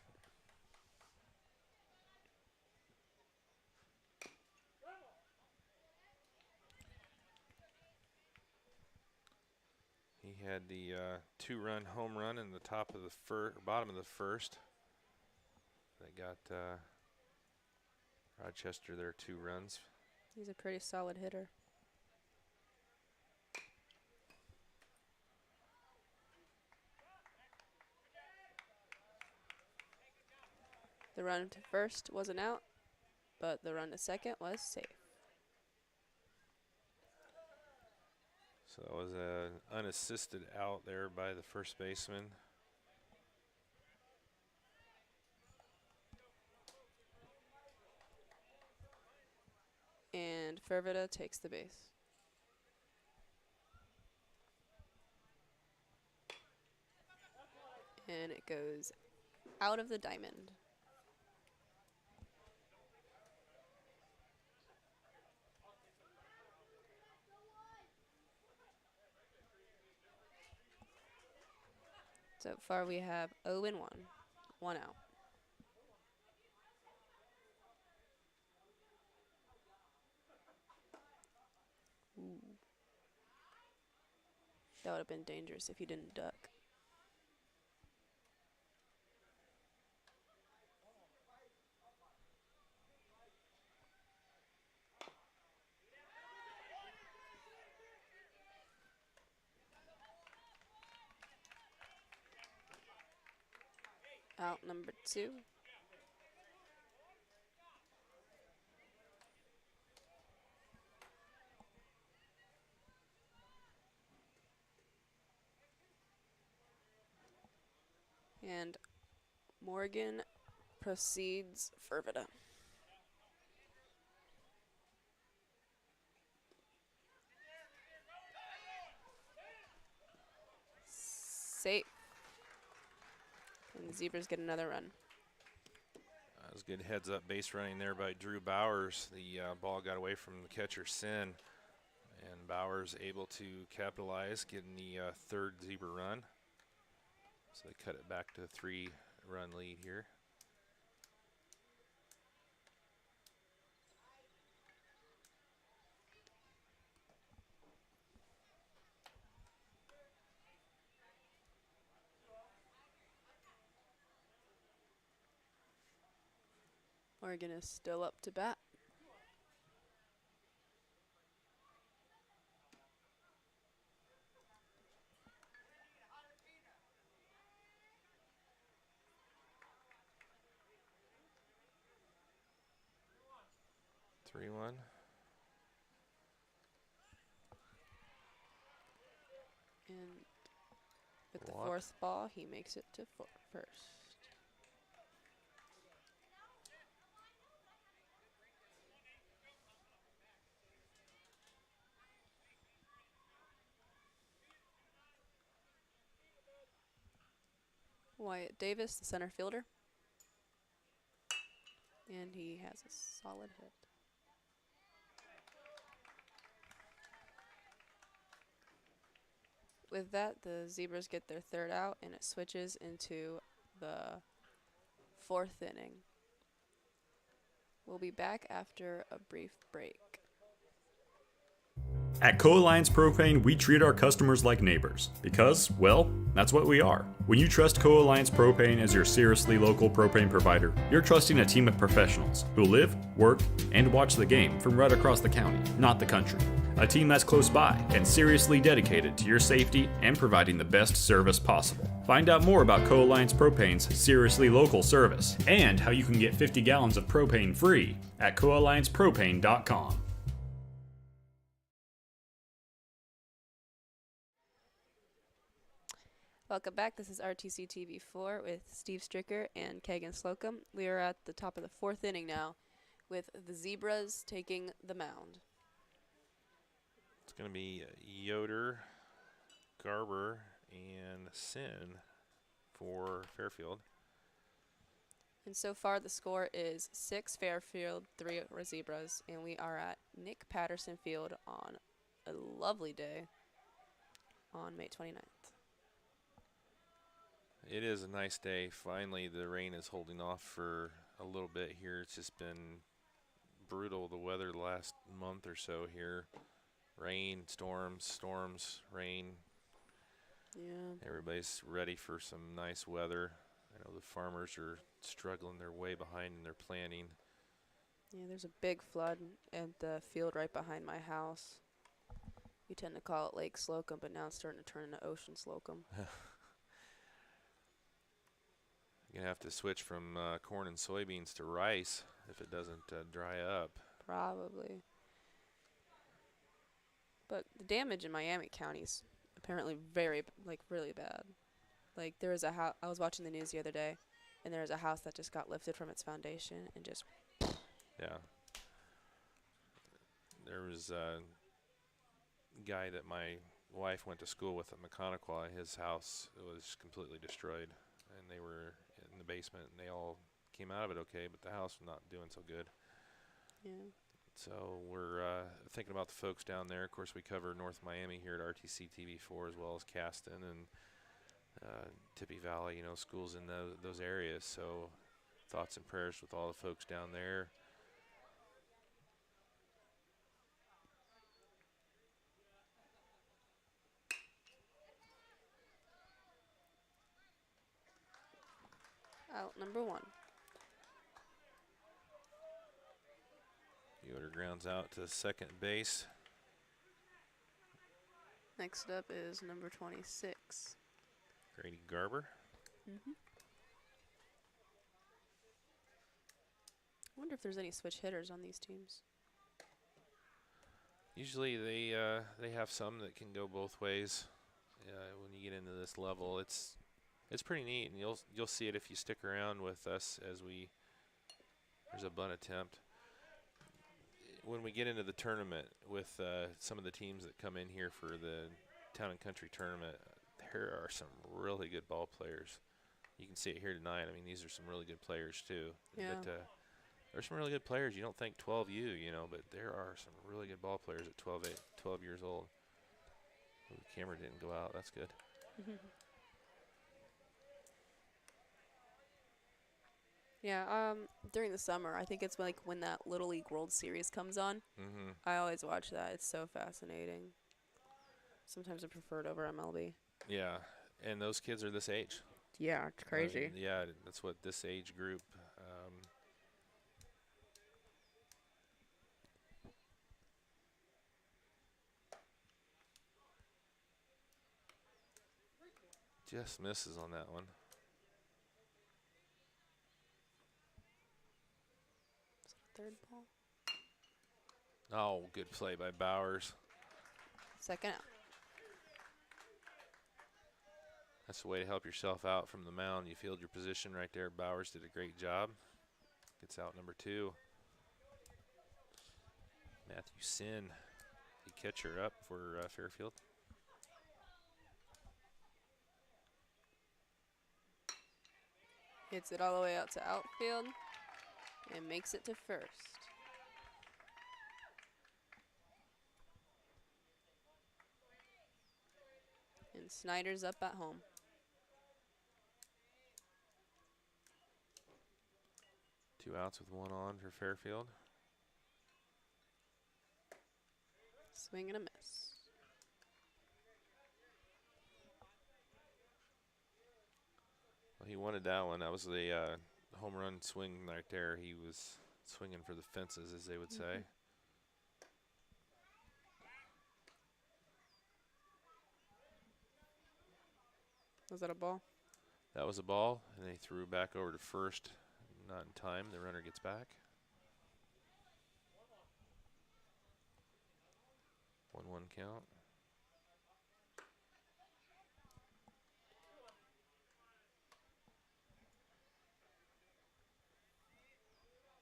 He had the 2-run home run in the top of the bottom of the first. They got Rochester their 2 runs. He's a pretty solid hitter. The run to first wasn't out, but the run to second was safe. So that was an unassisted out there by the first baseman. And Fervita takes the base. And it goes out of the diamond. So far we have 0-1, 1 out. Ooh. That would have been dangerous if he didn't duck. Out number 2. And Morgan proceeds Fervida. Safe. And the Zebras get another run. That was good heads-up base running there by Drew Bowers. The ball got away from the catcher, Sin, and Bowers able to capitalize, getting the third Zebra run. So they cut it back to a 3-run lead here. Morgan is still up to bat. Three one. And with the Walk. 4th ball, he makes it to first. Wyatt Davis, the center fielder. And he has a solid hit. With that, the Zebras get their 3rd out, and it switches into the 4th inning. We'll be back after a brief break. At Co-Alliance Propane, we treat our customers like neighbors because, well, that's what we are. When you trust Co-Alliance Propane as your seriously local propane provider, you're trusting a team of professionals who live, work, and watch the game from right across the county, not the country. A team that's close by and seriously dedicated to your safety and providing the best service possible. Find out more about Co-Alliance Propane's seriously local service and how you can get 50 gallons of propane free at coalliancepropane.com. Welcome back. This is RTC TV4 with Steve Stricker and Kagan Slocum. We are at the top of the 4th inning now with the Zebras taking the mound. It's going to be Yoder, Garber, and Sin for Fairfield. And so far the score is 6 Fairfield, 3 Zebras, and we are at Nick Patterson Field on a lovely day on May 29th. It is a nice day. Finally, the rain is holding off for a little bit here. It's just been brutal, the weather the last month or so here. Rain, storms, rain. Yeah. Everybody's ready for some nice weather. I know the farmers are struggling. They're way behind in their planting. Yeah, there's a big flood at the field right behind my house. We tend to call it Lake Slocum, but now it's starting to turn into Ocean Slocum. You're going to have to switch from corn and soybeans to rice if it doesn't dry up. Probably. But the damage in Miami County is apparently really bad. Like, there was a house, I was watching the news the other day, and there was a house that just got lifted from its foundation and just. Yeah. There was a guy that my wife went to school with at Mechanical. His house was completely destroyed, and they were in the basement, and they all came out of it okay, but the house was not doing so good. Yeah. So we're thinking about the folks down there. Of course, we cover North Miami here at RTC TV4 as well as Caston and Tippy Valley, schools in those areas. So thoughts and prayers with all the folks down there. Out number 1. Yoder grounds out to second base. Next up is number 26. Grady Garber. Mm-hmm. I wonder if there's any switch hitters on these teams. Usually they have some that can go both ways. When you get into this level, it's pretty neat, and you'll see it if you stick around with us as there's a bunt attempt. When we get into the tournament with some of the teams that come in here for the Town and Country tournament, there are some really good ball players. You can see it here tonight. I mean, these are some really good players too. Yeah. But there's some really good players. You don't think 12U, but there are some really good ball players at 12 years old. Ooh, the camera didn't go out. That's good. Yeah, during the summer, I think it's like when that Little League World Series comes on. I always watch that. It's so fascinating. Sometimes I prefer it over MLB. Yeah, and those kids are this age. Yeah, it's crazy. Yeah, that's what this age group. Just misses on that one. Third ball. Oh, good play by Bowers. Second out. That's the way to help yourself out from the mound. You field your position right there. Bowers did a great job. Gets out number 2. Matthew Sin, the catcher, up for Fairfield. Hits it all the way out to outfield and makes it to first. And Snyder's up at home. Two outs with one on for Fairfield. Swing and a miss. Well, he wanted that one. That was the home run swing right there. He was swinging for the fences, as they would say. Was that a ball? That was a ball, and they threw back over to first. Not in time. The runner gets back. 1-1 count.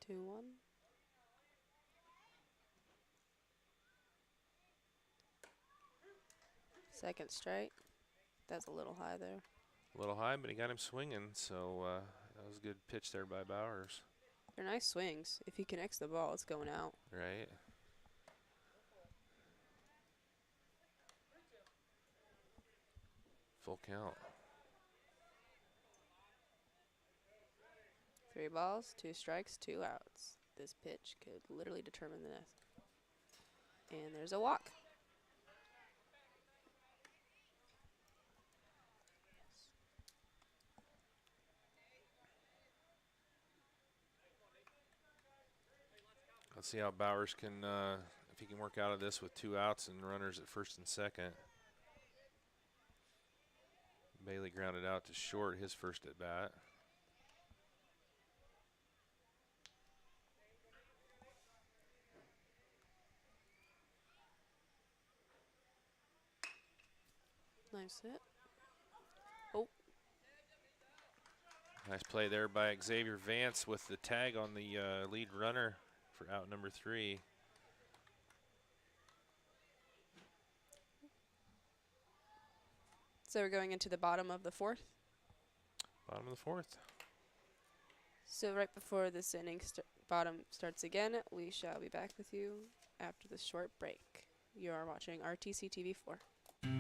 Two, 1. Second strike. That's a little high there. A little high, but he got him swinging, so that was a good pitch there by Bowers. They're nice swings. If he connects the ball, it's going out. Right. Full count. 3 balls, 2 strikes, 2 outs. This pitch could literally determine this. And there's a walk. Let's see how Bowers can, if he can work out of this with 2 outs and runners at first and second. Bailey grounded out to short his first at bat. Nice hit. Oh. Nice play there by Xavier Vance with the tag on the lead runner for out number 3. So we're going into the bottom of the 4th. Bottom of the 4th. So right before this inning bottom starts again, we shall be back with you after this short break. You are watching RTC TV 4.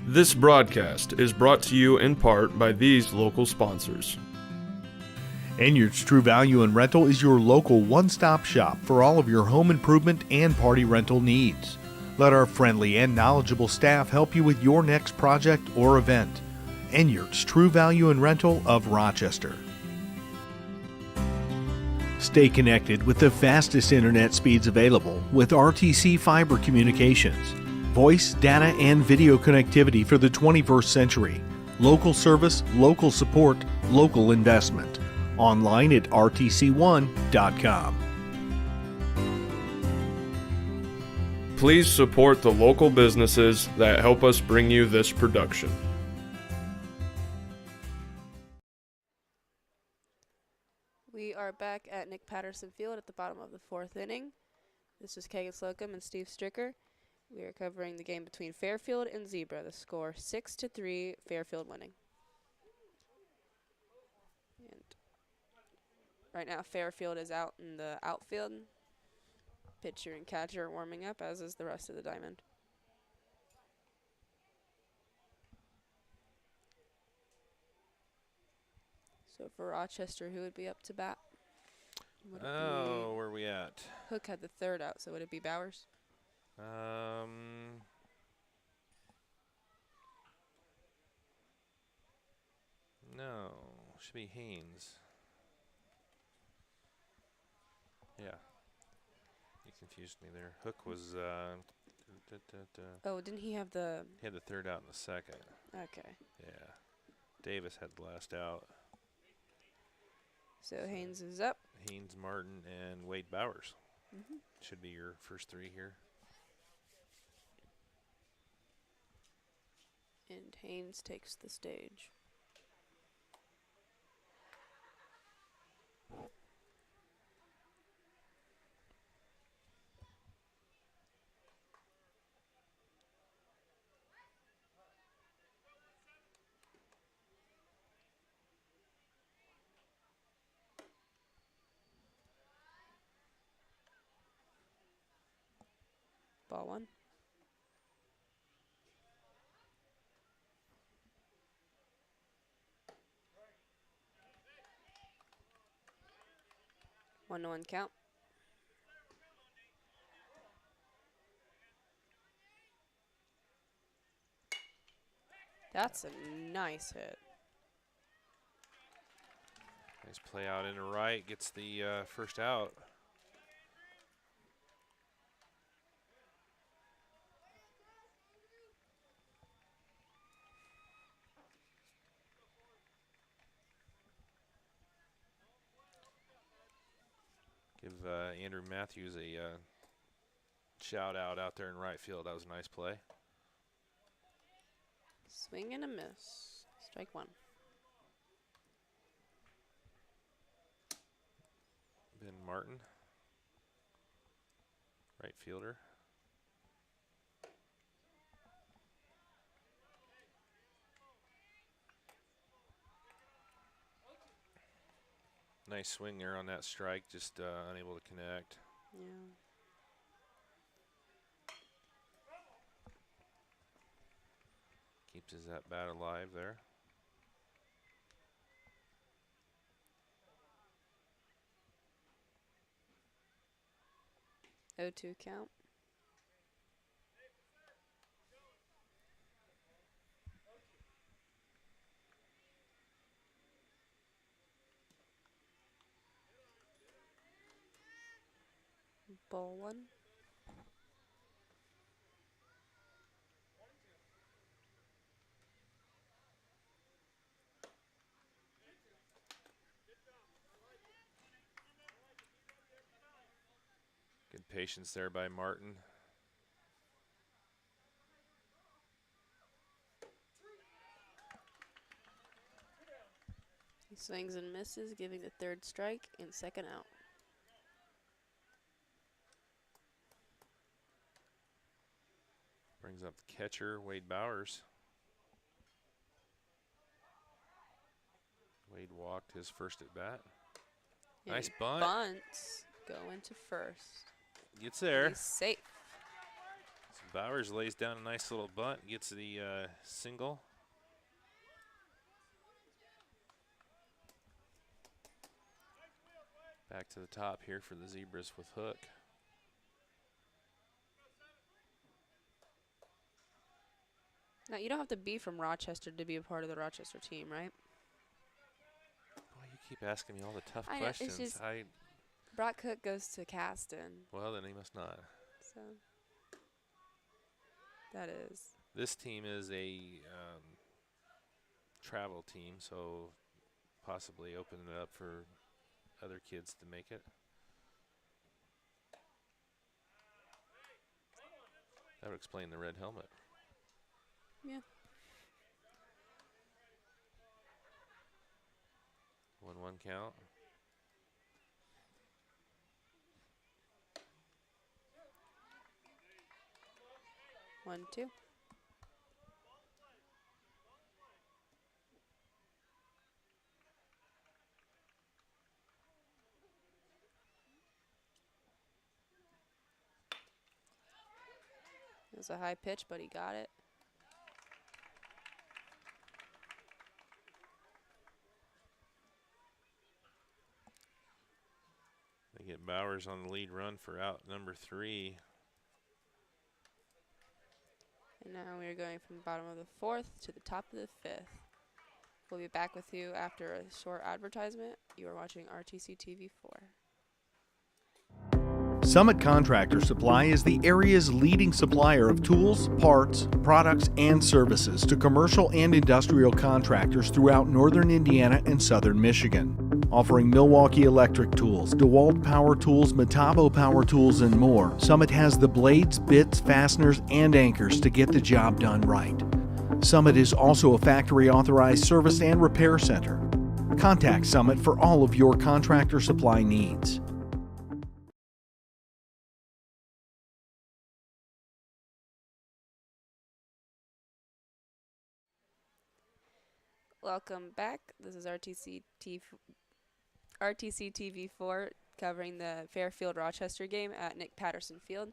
This broadcast is brought to you in part by these local sponsors. Enyards True Value and Rental is your local one-stop shop for all of your home improvement and party rental needs. Let our friendly and knowledgeable staff help you with your next project or event. Enyards True Value and Rental of Rochester. Stay connected with the fastest internet speeds available with RTC Fiber Communications. Voice, data, and video connectivity for the 21st century. Local service, local support, local investment. Online at rtc1.com. please support the local businesses that help us bring you this production. We are back at Nick Patterson Field at the bottom of the 4th inning. This is Kagan Slocum and Steve Stricker. We are covering the game between Fairfield and Zebra. The score 6-3, Fairfield winning. And right now, Fairfield is out in the outfield. Pitcher and catcher are warming up, as is the rest of the diamond. So for Rochester, who would be up to bat? Would it Oh, be where are we at? Hook had the 3rd out, so would it be Bowers? No, should be Haynes. Yeah, you confused me there. Hook was. Oh, didn't he have the? He had the 3rd out in the 2nd. Okay. Yeah, Davis had the last out. So Haynes is up. Haynes, Martin, and Wade Bowers Mm-hmm. should be your first 3 here. And Haynes takes the stage. Ball 1. One to 1 count. That's a nice hit. Nice play out into right, gets the first out. Give Andrew Matthews a shout out there in right field. That was a nice play. Swing and a miss. Strike 1. Ben Martin, right fielder. Nice swing there on that strike, just unable to connect. Yeah. Keeps his at bat alive there. Oh, 2 count. Ball 1. Good patience there by Martin. He swings and misses, giving the 3rd strike and 2nd out. Brings up the catcher, Wade Bowers. Wade walked his first at bat. And Nice he bunt. Bunts going to first. Gets there. He's safe. So Bowers lays down a nice little bunt, gets the single. Back to the top here for the Zebras with Hook. Now, you don't have to be from Rochester to be a part of the Rochester team, right? Boy, you keep asking me all the tough I know, it's questions. just- Brock Cook goes to Caston, Well, then he must not. so that is. This team is a travel team, so possibly open it up for other kids to make it. That would explain the red helmet. Yeah. 1-1 count. One, two. It was a high pitch, but he got it. They get Bowers on the lead run for out number 3. And now we are going from the bottom of the 4th to the top of the 5th. We'll be back with you after a short advertisement. You are watching RTC TV 4. Summit Contractor Supply is the area's leading supplier of tools, parts, products, and services to commercial and industrial contractors throughout northern Indiana and southern Michigan. Offering Milwaukee Electric Tools, DeWalt Power Tools, Metabo Power Tools, and more, Summit has the blades, bits, fasteners, and anchors to get the job done right. Summit is also a factory-authorized service and repair center. Contact Summit for all of your contractor supply needs. Welcome back. This is RTC TV 4 covering the Fairfield Rochester game at Nick Patterson Field.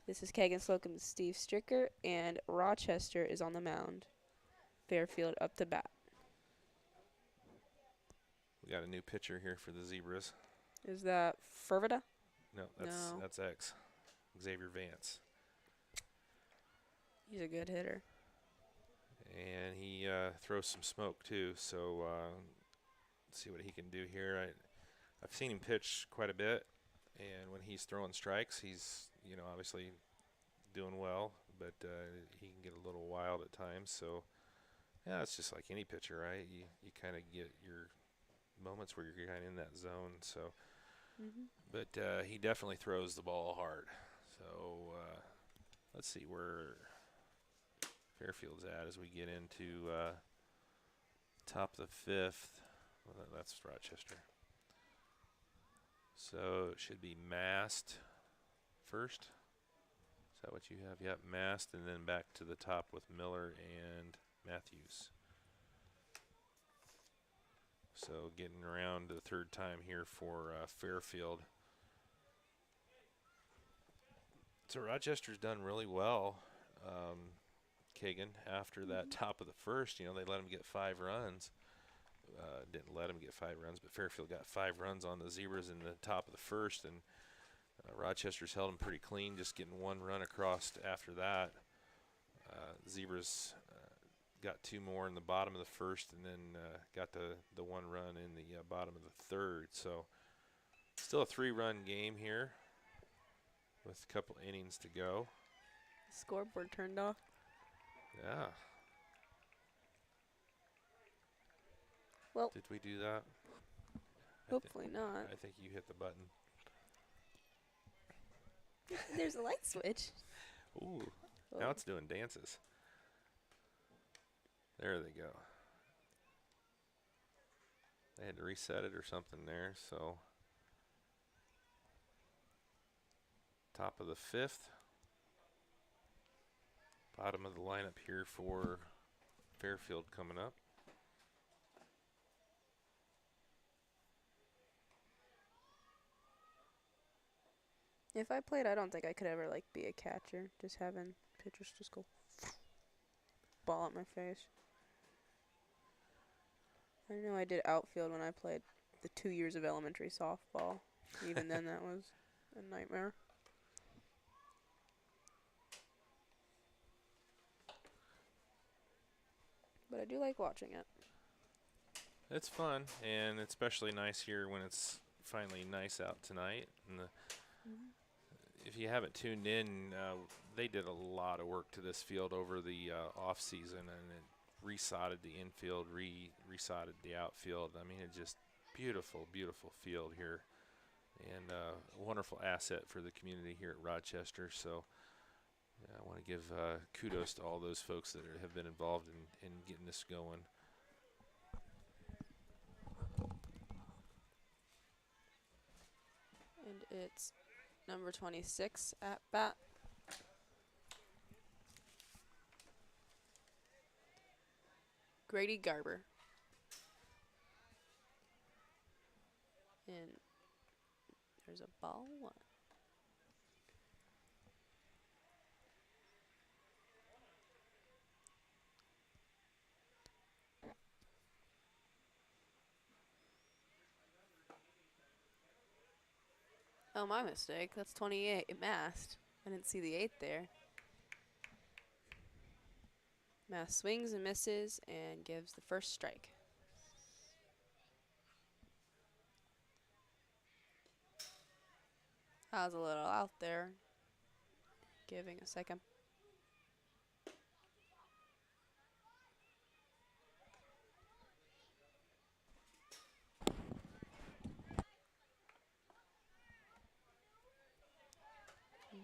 This is Kagan Slocum, Steve Stricker, and Rochester is on the mound. Fairfield up to bat. We got a new pitcher here for the Zebras. Is that Fervida? No, that's X. Xavier Vance. He's a good hitter. And he throws some smoke too, so let's see what he can do here. I've seen him pitch quite a bit, and when he's throwing strikes, he's obviously doing well, but he can get a little wild at times. So yeah, it's just like any pitcher, right? You kind of get your moments where you're kind of in that zone. So, but he definitely throws the ball hard. So let's see where Fairfield's at as we get into top of the 5th. Well, that's Rochester. So it should be Mast first. Is that what you have? Yep, Mast, and then back to the top with Miller and Matthews. So getting around to the 3rd time here for Fairfield. So Rochester's done really well. Kagan, after that top of the 1st, they let him get 5 runs. Didn't let him get 5 runs, but Fairfield got 5 runs on the Zebras in the top of the 1st, and Rochester's held him pretty clean, just getting 1 run across after that. Zebras got 2 more in the bottom of the 1st, and then got the 1 run in the bottom of the 3rd. So still a 3-run game here with a couple innings to go. Scoreboard turned off. Yeah. Well, did we do that? hopefully not. I think you hit the button. There's a light switch. Ooh, now it's doing dances. There they go. They had to reset it or something there, so top of the 5th. Bottom of the lineup here for Fairfield coming up. If I played, I don't think I could ever be a catcher. Just having pitchers just go ball at my face. I know I did outfield when I played the 2 years of elementary softball. Even then, that was a nightmare. But I do like watching it. It's fun, and it's especially nice here when it's finally nice out tonight. And if you haven't tuned in, they did a lot of work to this field over the off season, and it resodded the infield, resodded the outfield. I mean, it's just beautiful, beautiful field here, and a wonderful asset for the community here at Rochester. So Yeah, I want to give kudos to all those folks that have been involved in getting this going. And it's number 26 at bat. Grady Garber. And there's a ball one. Oh, my mistake. That's 28. It masked. I didn't see the 8 there. Mass swings and misses and gives the first strike. I was a little out there, giving a second.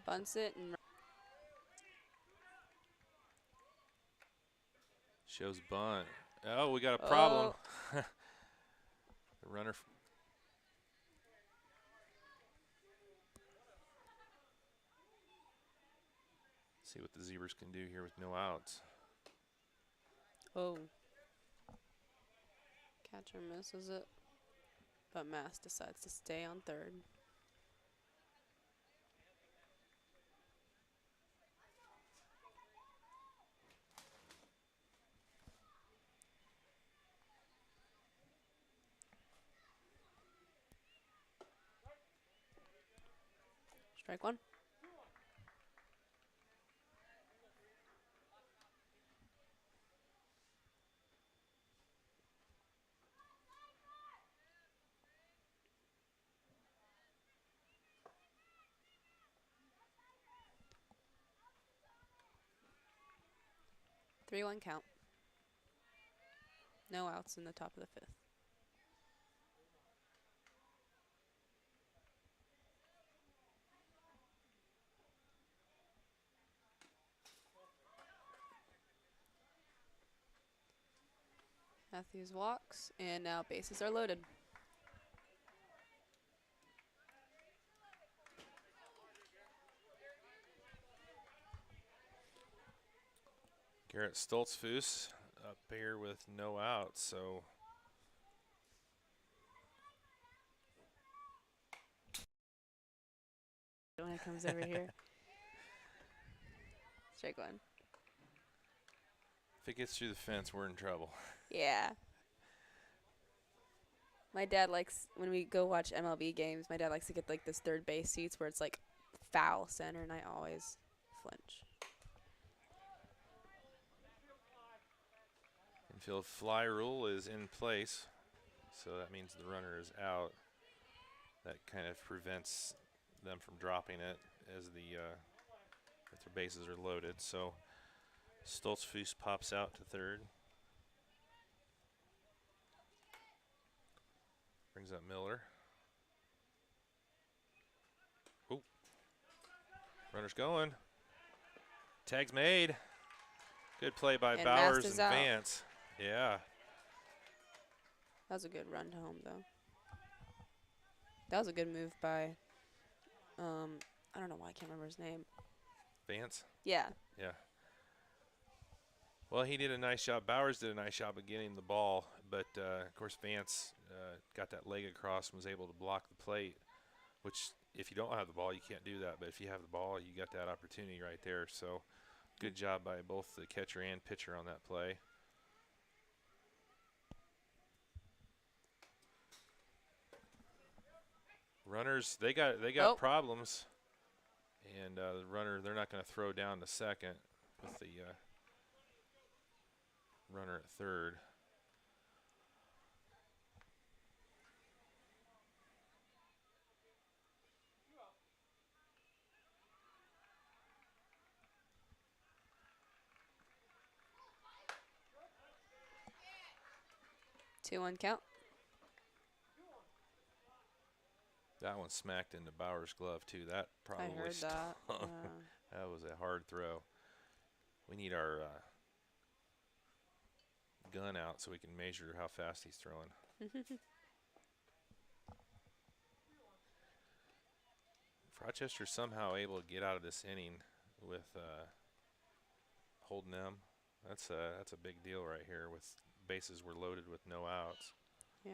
Bunts it and Shows bunt. Oh, we got a problem. The runner. See what the Zebras can do here with no outs. oh. Catcher misses it, but Mass decides to stay on third. Strike one. Three-one count. No outs in the top of the fifth. Matthews walks, and now bases are loaded. Garrett Stoltzfus up here with no outs, so When it comes over here. Strike one. if it gets through the fence, we're in trouble. Yeah. My dad likes, when we go watch MLB games, my dad likes to get like this third base seats where it's like foul center, and I always flinch. Infield fly rule is in place, so that means the runner is out. That kind of prevents them from dropping it as if their bases are loaded. So Stoltzfus pops out to third. Brings up Miller. Ooh. Runner's going. Tag's made. Good play by And Bowers Mast is and out. Vance. Yeah. That was a good run to home, though. That was a good move by, I don't know why I can't remember his name. Vance? Yeah. Yeah. Well, he did a nice job. Bowers did a nice job of getting the ball, but of course Vance got that leg across and was able to block the plate, which if you don't have the ball, you can't do that. But if you have the ball, you got that opportunity right there. So good job by both the catcher and pitcher on that play. Runners, they got problems, and the runner, they're not going to throw down to second with the runner at third. Two-one count. That one smacked into Bauer's glove too. That probably I heard that. that That was a hard throw. We need our gun out so we can measure how fast he's throwing. If Rochester's somehow able to get out of this inning with holding them, that's a big deal right here. With bases were loaded with no outs. Yeah.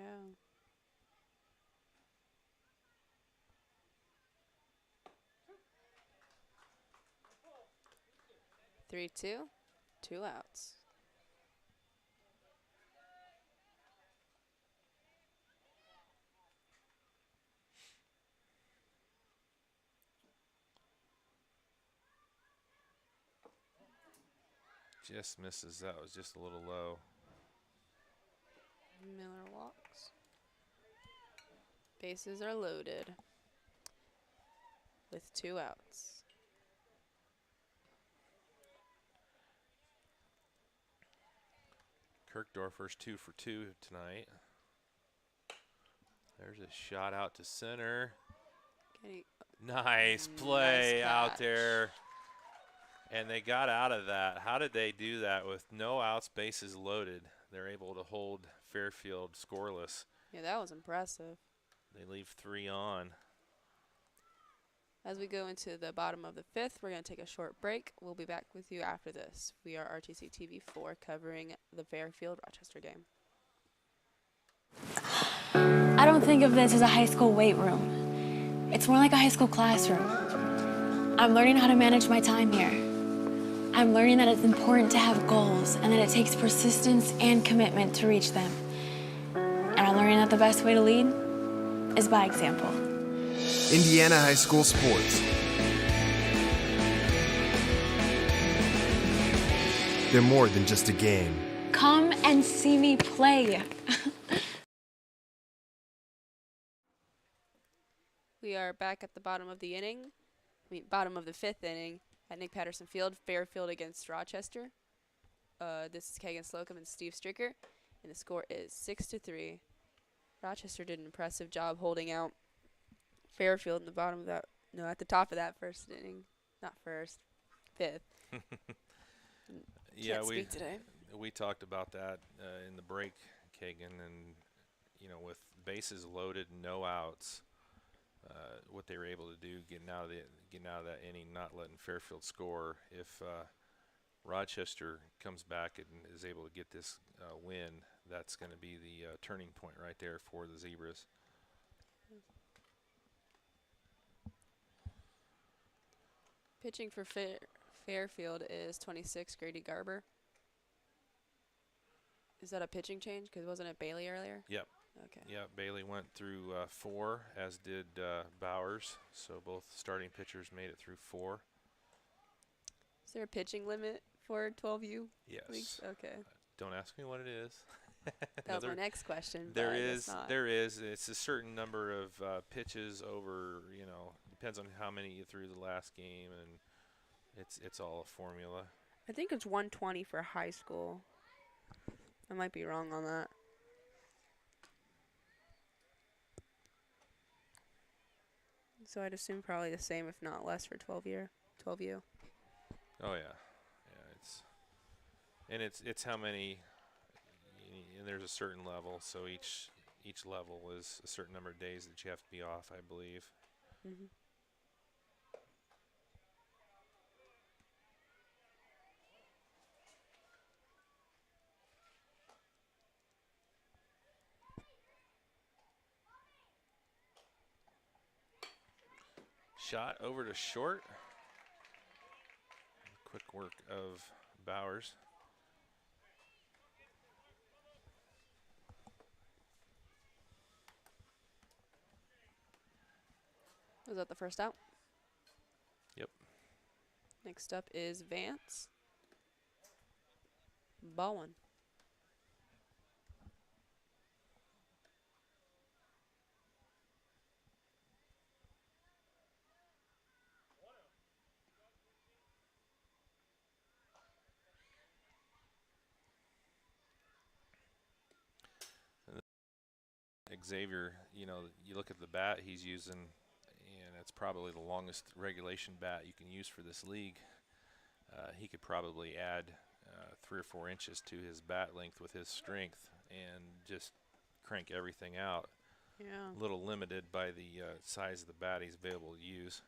Three, two, 2 outs. Just misses. That was just a little low. Miller walks. Bases are loaded with 2 outs. Kirkdorfer's 2 for 2 tonight. There's a shot out to center. Nice play Nice out catch. there. And they got out of that. How did they do that with no outs, bases loaded? They're able to hold Fairfield scoreless. Yeah, that was impressive. They leave 3 on. As we go into the bottom of the 5th, we're going to take a short break. We'll be back with you after this. We are RTC TV4 covering the Fairfield Rochester game. I don't think of this as a high school weight room. It's more like a high school classroom. I'm learning how to manage my time here. I'm learning that it's important to have goals and that it takes persistence and commitment to reach them. And I'm learning that the best way to lead is by example. Indiana High School Sports. They're more than just a game. Come and see me play. We are back at the bottom of the inning. Bottom of the 5th inning at Nick Patterson Field. Fairfield against Rochester. This is Kagan Slocum and Steve Stricker, and the score is 6-3. Rochester did an impressive job holding out Fairfield in the bottom of that. No, at the top of that first inning, not first, 5th. Yeah, Can't speak today. we talked about that in the break, Kagan, and with bases loaded, no outs. What they were able to do, getting out of that inning, not letting Fairfield score. If Rochester comes back and is able to get this win, that's going to be the turning point right there for the Zebras. Pitching for Fairfield is 26, Grady Garber. Is that a pitching change? Because wasn't it Bailey earlier? Yep. Okay. Yeah, Bailey went through 4, as did Bowers. So both starting pitchers made it through 4. Is there a pitching limit for 12U Yes. leagues? Okay. Don't ask me what it is. That was my next question. There but I guess is. not. There is. It's a certain number of pitches over. Depends on how many you threw the last game, and it's all a formula. I think it's 120 for high school. I might be wrong on that. So I'd assume probably the same, if not less, for 12U. Oh yeah, it's how many. And there's a certain level, so each level is a certain number of days that you have to be off, I believe. Mm-hmm. Shot over to short. Quick work of Bowers. Was that the first out? Yep. Next up is Vance. Ball one. Xavier, you look at the bat he's using, and That's probably the longest regulation bat you can use for this league. He could probably add 3 or 4 inches to his bat length with his strength and just crank everything out. Yeah. A little limited by the size of the bat he's available to use.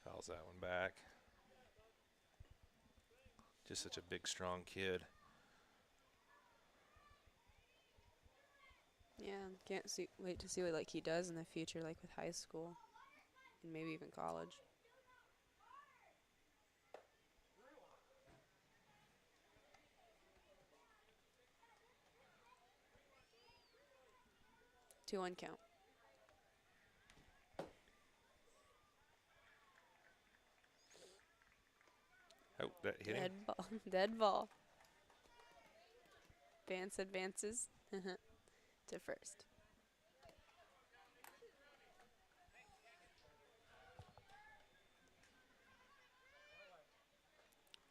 Fouls that one back. Just such a big, strong kid. Yeah, can't wait to see what like he does in the future, like with high school and maybe even college. Two on count. Oh, that hit him. Dead ball. Dead ball. Vance advances to first.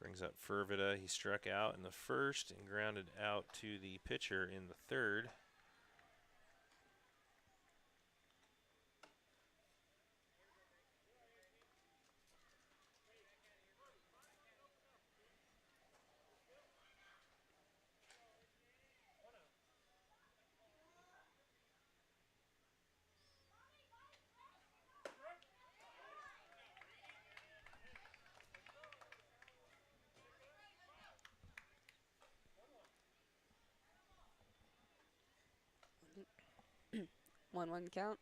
Brings up Fervida. He struck out in the first and grounded out to the pitcher in the third. One count.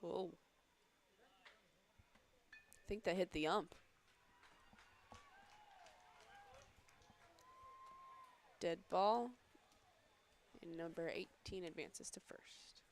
Whoa. I think that hit the ump. Dead ball. And number 18 advances to first.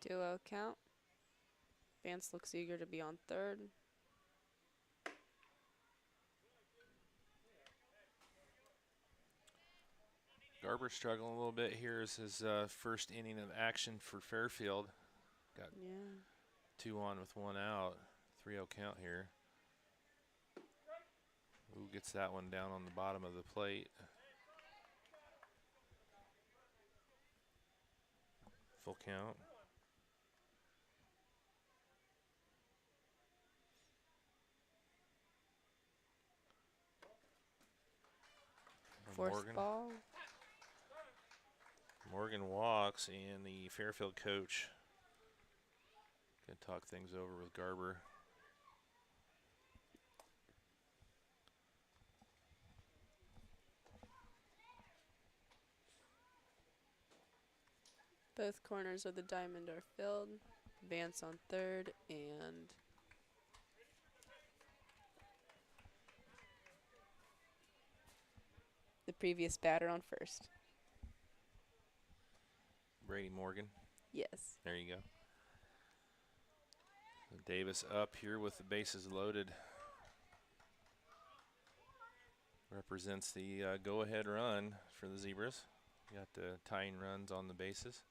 Duo count. Vance looks eager to be on third. Garber struggling a little bit here as his first inning of action for Fairfield. Got 2 on with 1 out. 3-0 count here. Ooh, gets that one down on the bottom of the plate. Full count. Fourth ball. Morgan walks, and the Fairfield coach can talk things over with Garber. Both corners of the diamond are filled. Vance on third and the previous batter on first. Brady Morgan. Yes. There you go. So Davis up here with the bases loaded. Represents the go-ahead run for the Zebras. Got the tying runs on the bases.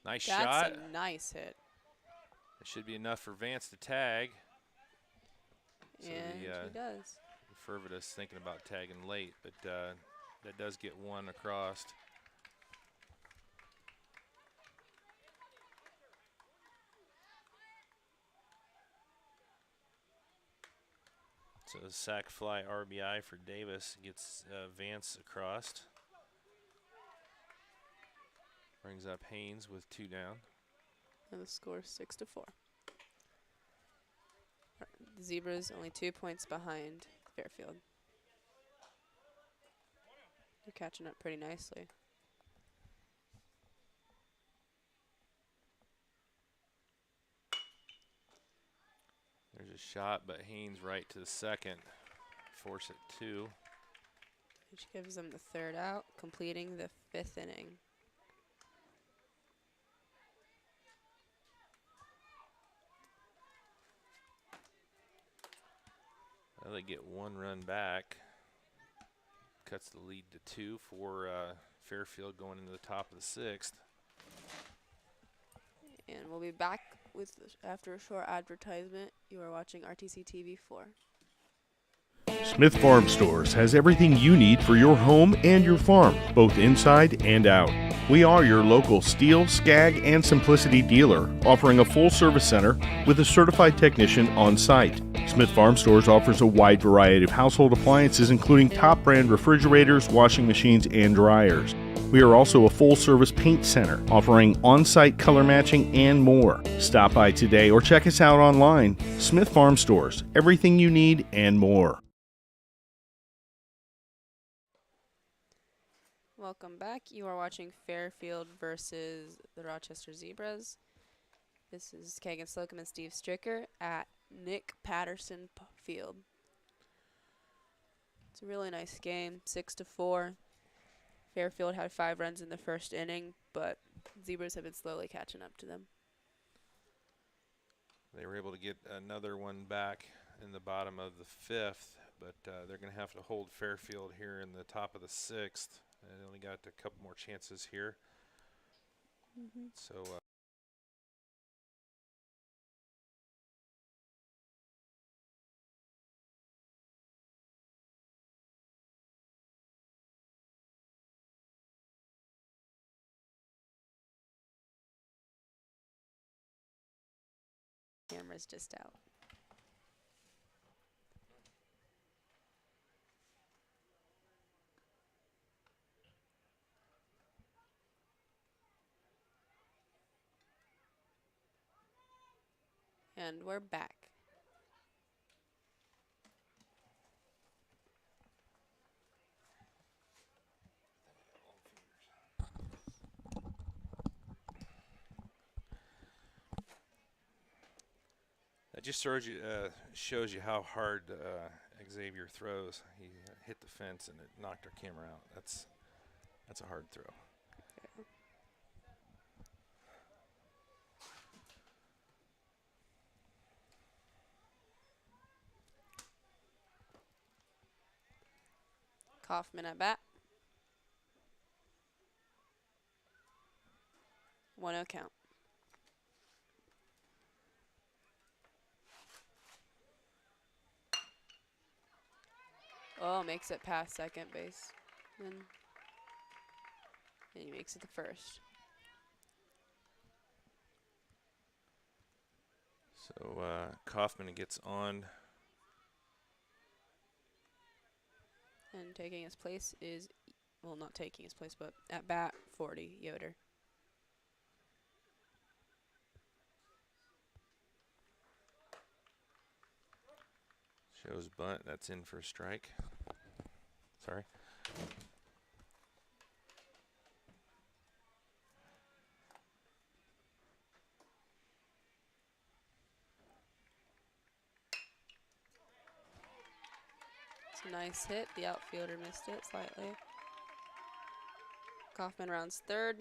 Nice shot. That's a nice hit. It should be enough for Vance to tag. So And he does. Fervidus thinking about tagging late, but that does get one across. So sack fly RBI for Davis gets Vance across. Brings up Haynes with 2 down. And the score is 6-4. The Zebras only 2 points behind Fairfield. They're catching up pretty nicely. There's a shot, but Haynes right to the second. Force it 2. Which gives them the 3rd out, completing the 5th inning. Well, they get 1 run back. Cuts the lead to 2 for Fairfield going into the top of the 6th. And we'll be back with after a short advertisement. You are watching RTC TV 4. Smith Farm Stores has everything you need for your home and your farm, both inside and out. We are your local Steel, Skag, and Simplicity dealer, offering a full-service center with a certified technician on site. Smith Farm Stores offers a wide variety of household appliances, including top-brand refrigerators, washing machines, and dryers. We are also a full-service paint center, offering on-site color matching and more. Stop by today or check us out online. Smith Farm Stores, everything you need and more. Welcome back. You are watching Fairfield versus the Rochester Zebras. This is Kagan Slocum and Steve Stricker at Nick Patterson Field. It's a really nice game, 6-4. Fairfield had 5 runs in the first inning, but Zebras have been slowly catching up to them. They were able to get another one back in the bottom of the 5th, but they're going to have to hold Fairfield here in the top of the 6th. They only got a couple more chances here. So Camera's just out. And we're back. that just shows you how hard Xavier throws. He hit the fence and it knocked our camera out. That's a hard throw. Kaufman at bat. 1-0 count. Oh, makes it past second base. And he makes it to first. So Kaufman gets on. And taking his place is, well, not taking his place, but at bat, 40, Yoder. Shows bunt. That's in for a strike. Sorry. It's a nice hit. The outfielder missed it slightly. Kaufman rounds third.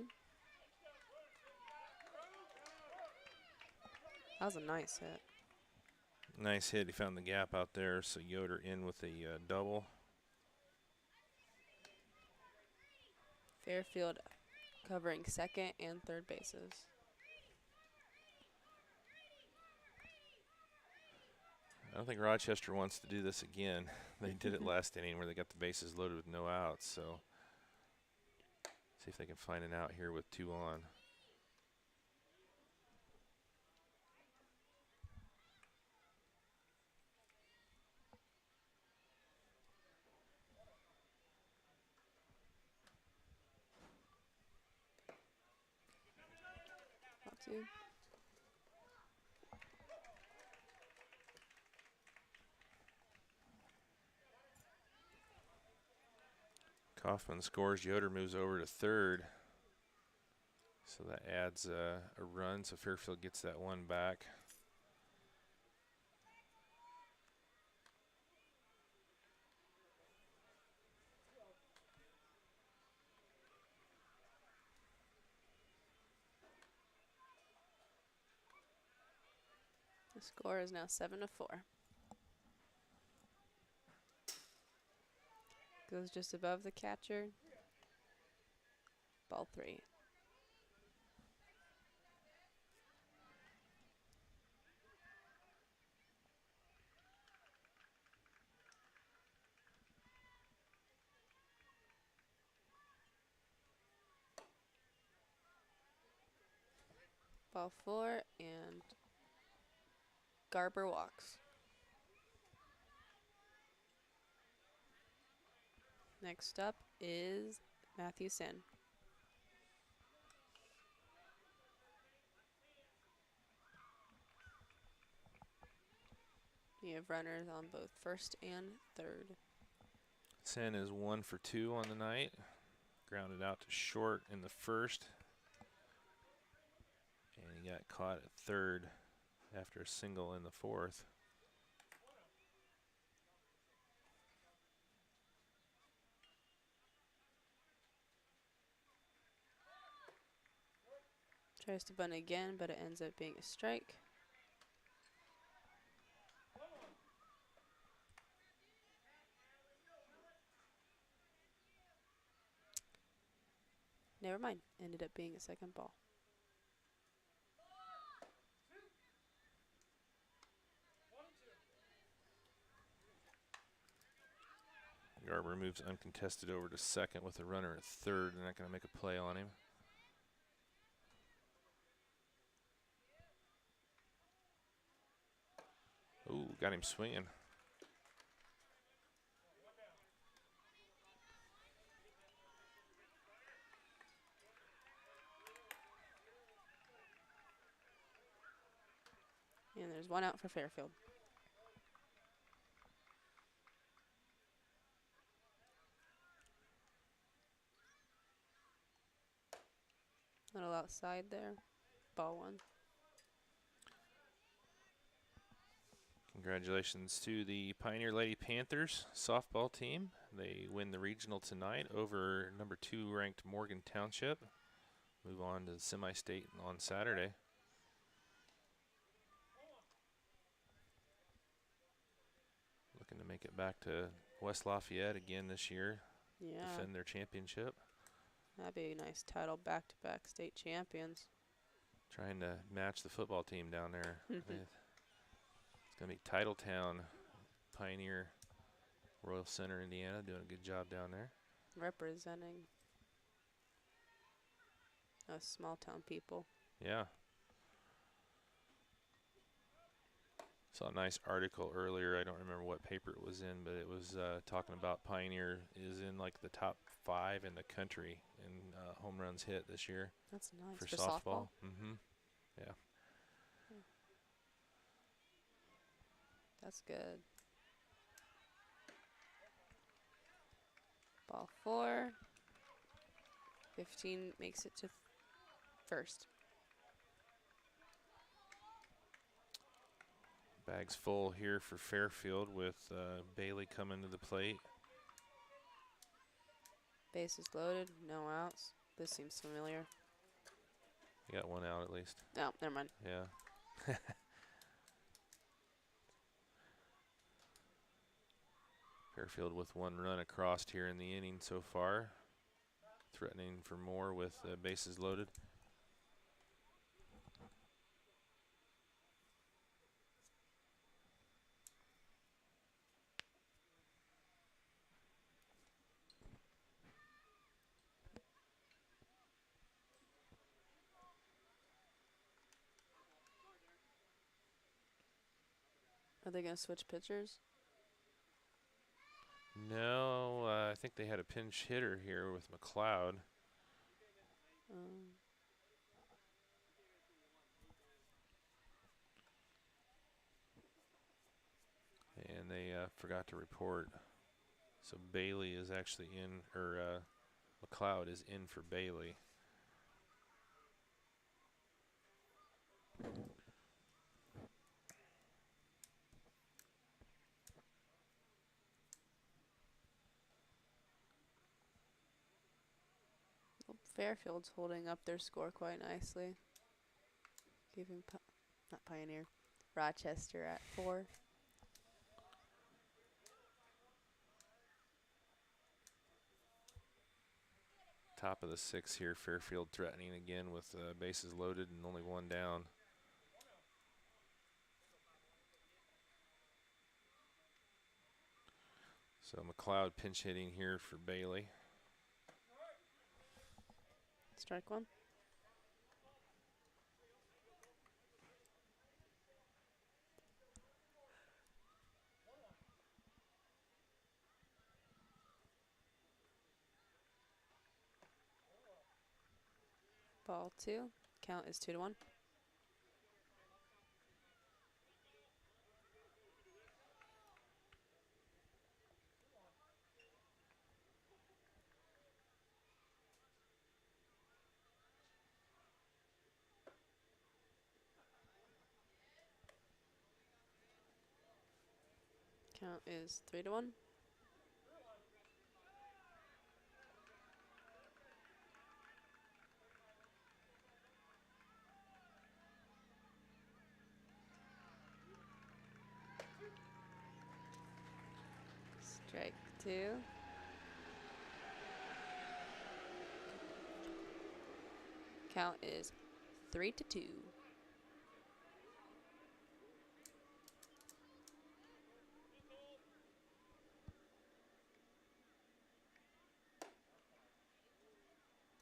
That was a nice hit. Nice hit. He found the gap out there, so Yoder in with a double. Fairfield covering second and third bases. I don't think Rochester wants to do this again. They did it last inning where they got the bases loaded with no outs, so see if they can find an out here with 2 on. 2. Kaufman scores. Yoder moves over to third. So that adds a run. So Fairfield gets that one back. The score is now 7-4. Goes just above the catcher. Ball 3. Ball 4, and Garber walks. Next up is Matthew Sen. You have runners on both first and third. Sen is 1 for 2 on the night. Grounded out to short in the first. And he got caught at third after a single in the fourth. Tries to bunt again, but it ends up being a strike. Never mind. Ended up being a second ball. Garber moves uncontested over to second with a runner at third. They're not going to make a play on him. Ooh, got him swinging. And there's one out for Fairfield. Little outside there. Ball 1. Congratulations to the Pioneer Lady Panthers softball team. They win the regional tonight over number 2 ranked Morgan Township. Move on to the semi-state on Saturday. Looking to make it back to West Lafayette again this year. Yeah. Defend their championship. That'd be a nice title, back-to-back state champions. Trying to match the football team down there. It's going to be Titletown, Pioneer, Royal Center, Indiana, doing a good job down there. Representing us small-town people. Yeah. Saw a nice article earlier. I don't remember what paper it was in, but it was talking about Pioneer is in like the top 5 in the country in home runs hit this year. That's nice. For softball? softball. Mm-hmm. Yeah. That's good. Ball 4. 15 makes it to first. Bags full here for Fairfield with Bailey coming to the plate. Bases loaded, no outs. This seems familiar. You got one out at least. No, never mind. Yeah. Fairfield with one run across here in the inning so far. Threatening for more with bases loaded. Are they going to switch pitchers? No, I think they had a pinch hitter here with McLeod. they forgot to report. So Bailey is actually in, or McLeod is in for Bailey. Fairfield's holding up their score quite nicely. Giving not Pioneer, Rochester at 4. Top of the 6th here, Fairfield threatening again with bases loaded and only one down. So McLeod pinch hitting here for Bailey. Strike 1. Ball 2. Count is 2-1. Count is 3-1. Strike 2. Count is 3-2.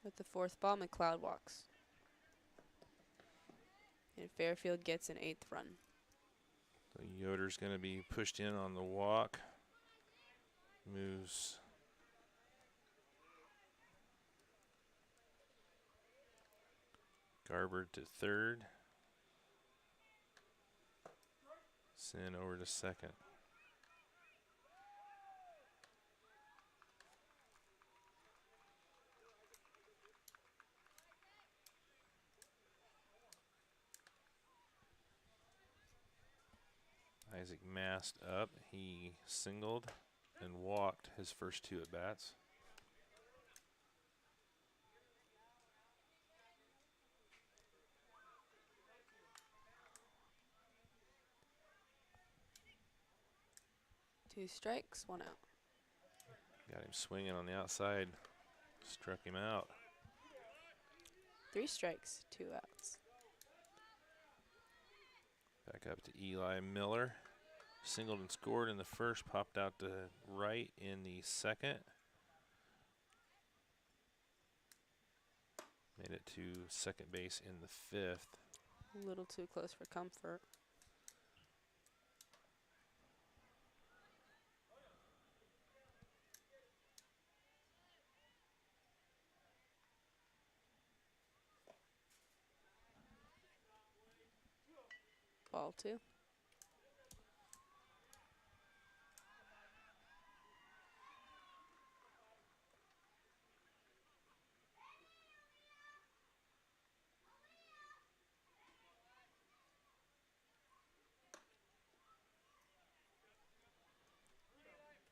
With the 4th ball, McLeod walks. And Fairfield gets an 8th run. So Yoder's going to be pushed in on the walk. Moves Garber to 3rd. Sin over to 2nd. Isaac masked up. He singled and walked his first 2 at-bats. Two strikes, 1 out. Got him swinging on the outside. Struck him out. 3 strikes, 2 outs. Back up to Eli Miller. Singled and scored in the first, popped out to right in the second. Made it to second base in the 5th. A little too close for comfort. Ball 2.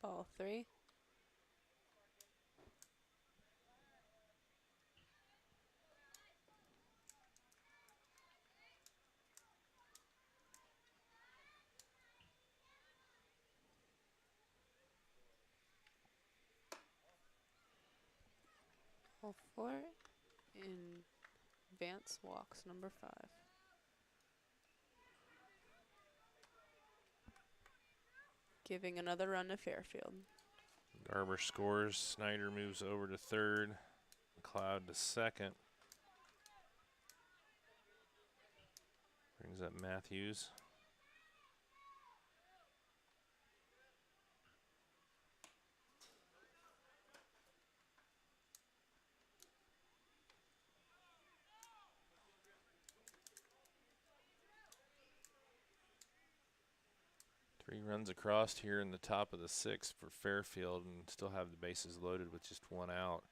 Ball 3. Ball 4. And Vance walks number 5. Giving another run to Fairfield. Garber scores. Snyder moves over to 3rd. McLeod to 2nd. Brings up Matthews. 3 runs across here in the top of the 6th for Fairfield and still have the bases loaded with just 1 out.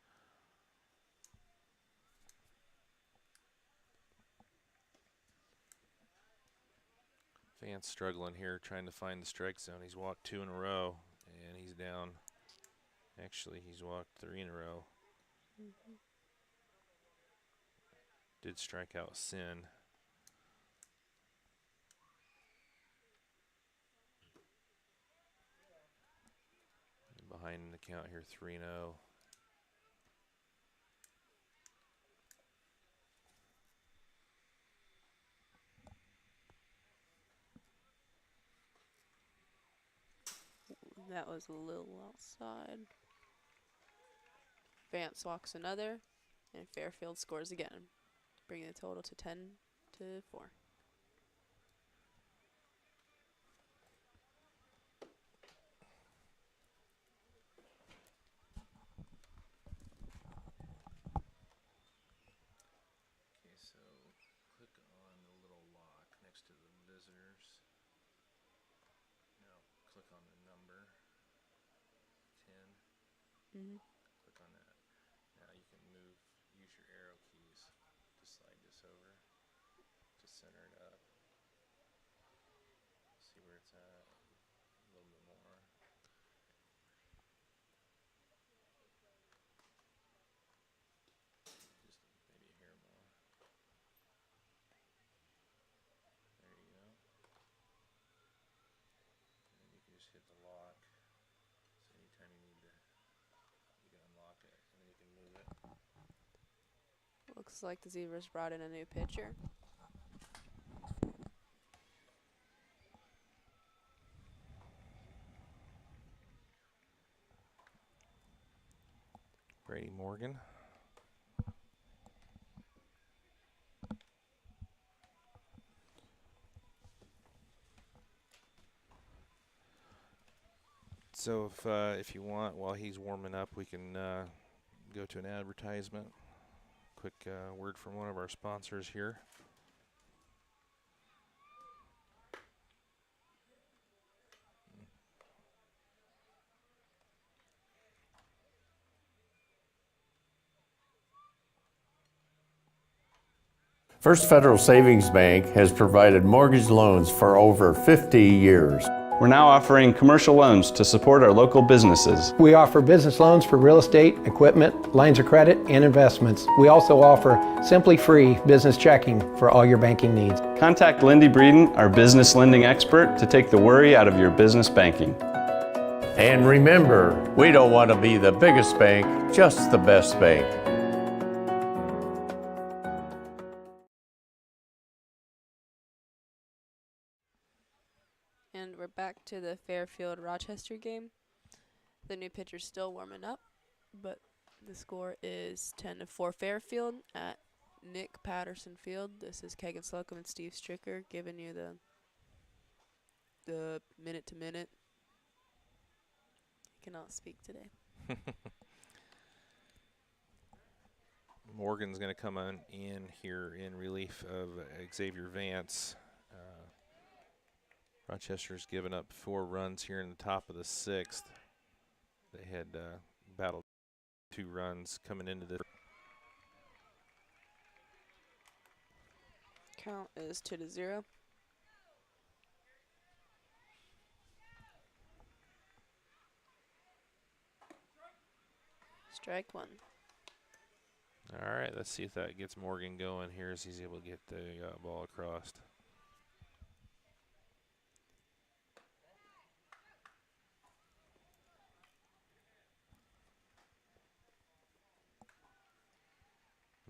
Vance struggling here trying to find the strike zone. He's walked 2 in a row and he's down. Actually, he's walked 3 in a row. Did strike out Sin. Behind in the count here, 3-0. That was a little outside. Vance walks another, and Fairfield scores again, bringing the total to 10-4. Okay, so click on the little lock next to the visitors. Now click on the number 10. Click on that. Now you can use your arrow keys to slide this over to center it up. See where it's at. A little bit more. Just maybe a hair more. There you go. And then you can just hit the lock. So anytime you need to, you can unlock it and then you can move it. Looks like the Zebras brought in a new pitcher. Brady Morgan. So if you want, while he's warming up, we can go to an advertisement. Quick word from one of our sponsors here. First Federal Savings Bank has provided mortgage loans for over 50 years. We're now offering commercial loans to support our local businesses. We offer business loans for real estate, equipment, lines of credit, and investments. We also offer simply free business checking for all your banking needs. Contact Lindy Breeden, our business lending expert, to take the worry out of your business banking. And remember, we don't want to be the biggest bank, just the best bank. And we're back to the Fairfield-Rochester game. The new pitcher's still warming up, but the score is 10-4 Fairfield at Nick Patterson Field. This is Kagan Slocum and Steve Stricker giving you the minute-to-minute. I cannot speak today. Morgan's going to come on in here in relief of Xavier Vance. Rochester's given up 4 runs here in the top of the 6th. They had battled 2 runs coming into this. Count is 2-0. Strike 1. All right, let's see if that gets Morgan going here as he's able to get the ball across.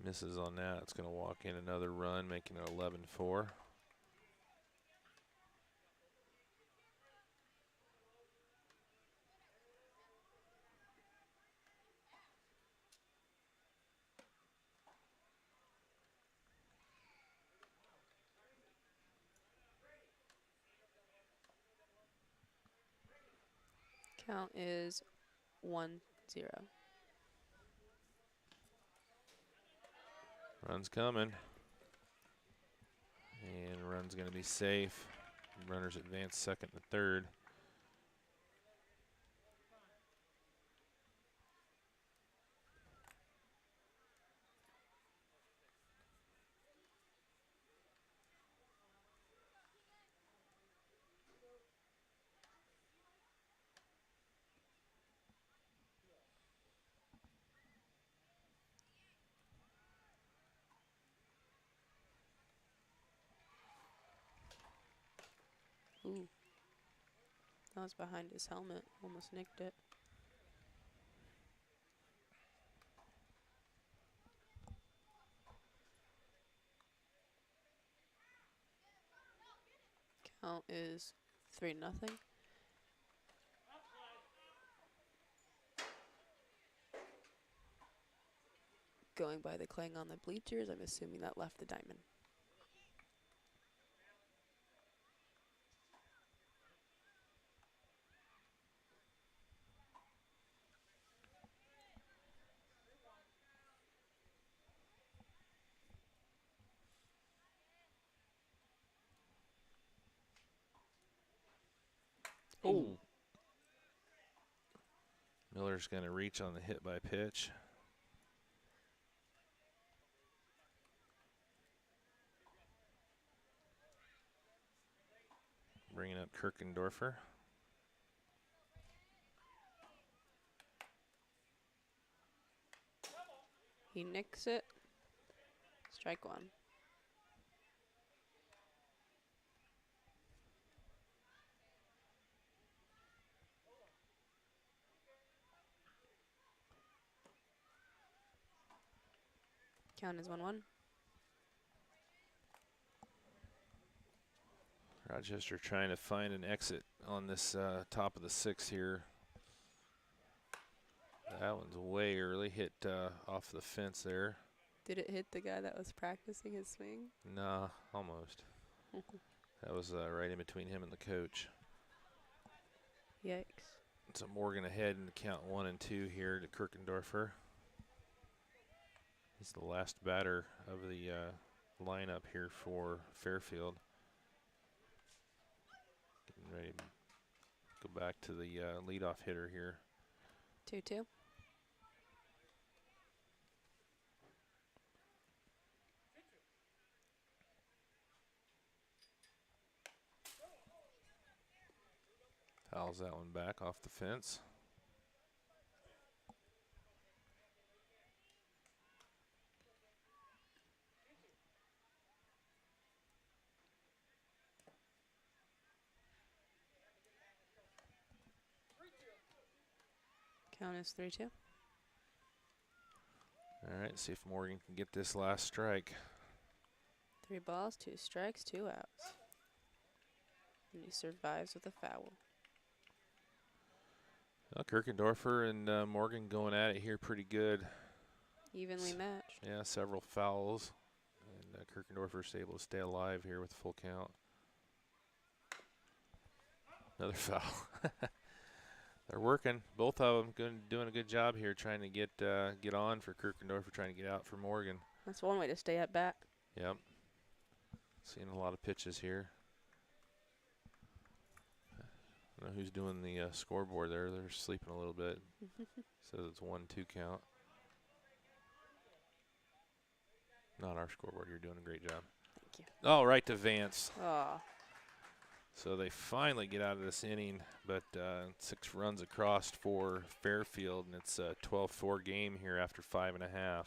Misses on that. It's going to walk in another run, making it 11-4. Count is 1-0. Run's coming. And run's going to be safe. Runners advance second and third. Ooh. That was behind his helmet. Almost nicked it. Count is 3-0. Going by the clang on the bleachers, I'm assuming that left the diamond. Oh. Miller's going to reach on the hit by pitch. Bringing up Kirkendorfer. He nicks it. Strike one. Count is 1-1. Rochester trying to find an exit on this top of the 6th here. That one's way early, hit off the fence there. Did it hit the guy that was practicing his swing? Nah, almost. That was right in between him and the coach. Yikes. So Morgan ahead in the count 1 and 2 here to Kirkendorfer. He's the last batter of the lineup here for Fairfield. Getting ready to go back to the leadoff hitter here. 2-2. Fouls that one back off the fence. Count is 3-2. All right, see if Morgan can get this last strike. 3 balls, 2 strikes, 2 outs. And he survives with a foul. Well, Kirkendorfer and Morgan going at it here pretty good. Evenly matched. Yeah, several fouls. And Kirkendorfer's able to stay alive here with full count. Another foul. They're working. Both of them doing a good job here trying to get on for Kirkendorfer, trying to get out for Morgan. That's one way to stay at bat. Yep. Seeing a lot of pitches here. I don't know who's doing the scoreboard there. They're sleeping a little bit. Says it's 1-2 count. Not our scoreboard. You're doing a great job. Thank you. Oh, right to Vance. Oh. So they finally get out of this inning, but 6 runs across for Fairfield, and it's a 12-4 game here after 5.5.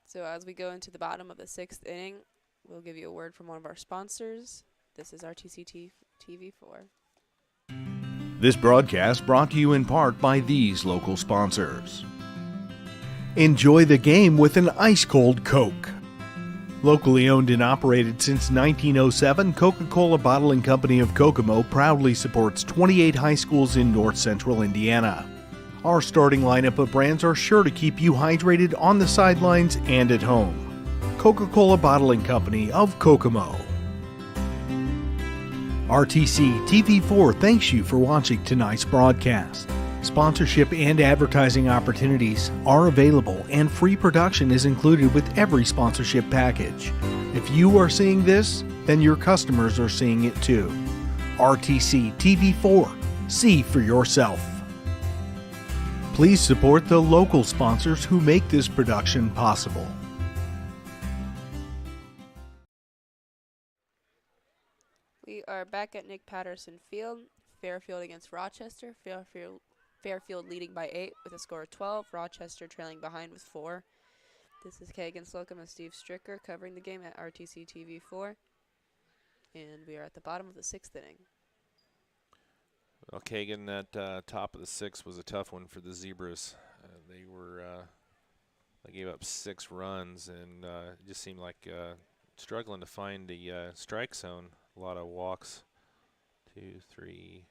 So as we go into the bottom of the 6th inning, we'll give you a word from one of our sponsors. This is RTC TV4. This broadcast brought to you in part by these local sponsors. Enjoy the game with an ice-cold Coke. Locally owned and operated since 1907, Coca-Cola Bottling Company of Kokomo proudly supports 28 high schools in north central Indiana. Our starting lineup of brands are sure to keep you hydrated on the sidelines and at home. Coca-Cola Bottling Company of Kokomo. RTC TV4 thanks you for watching tonight's broadcast. Sponsorship and advertising opportunities are available, and free production is included with every sponsorship package. If you are seeing this, then your customers are seeing it too. RTC TV4. See for yourself. Please support the local sponsors who make this production possible. We are back at Nick Patterson Field. Fairfield against Rochester. Fairfield leading by 8 with a score of 12. Rochester trailing behind with 4. This is Kagan Slocum and Steve Stricker covering the game at RTC TV 4. And we are at the bottom of the 6th inning. Well, Kagan, that top of the 6th was a tough one for the Zebras. They gave up 6 runs, and it just seemed like struggling to find the strike zone. A lot of walks. 2, 3,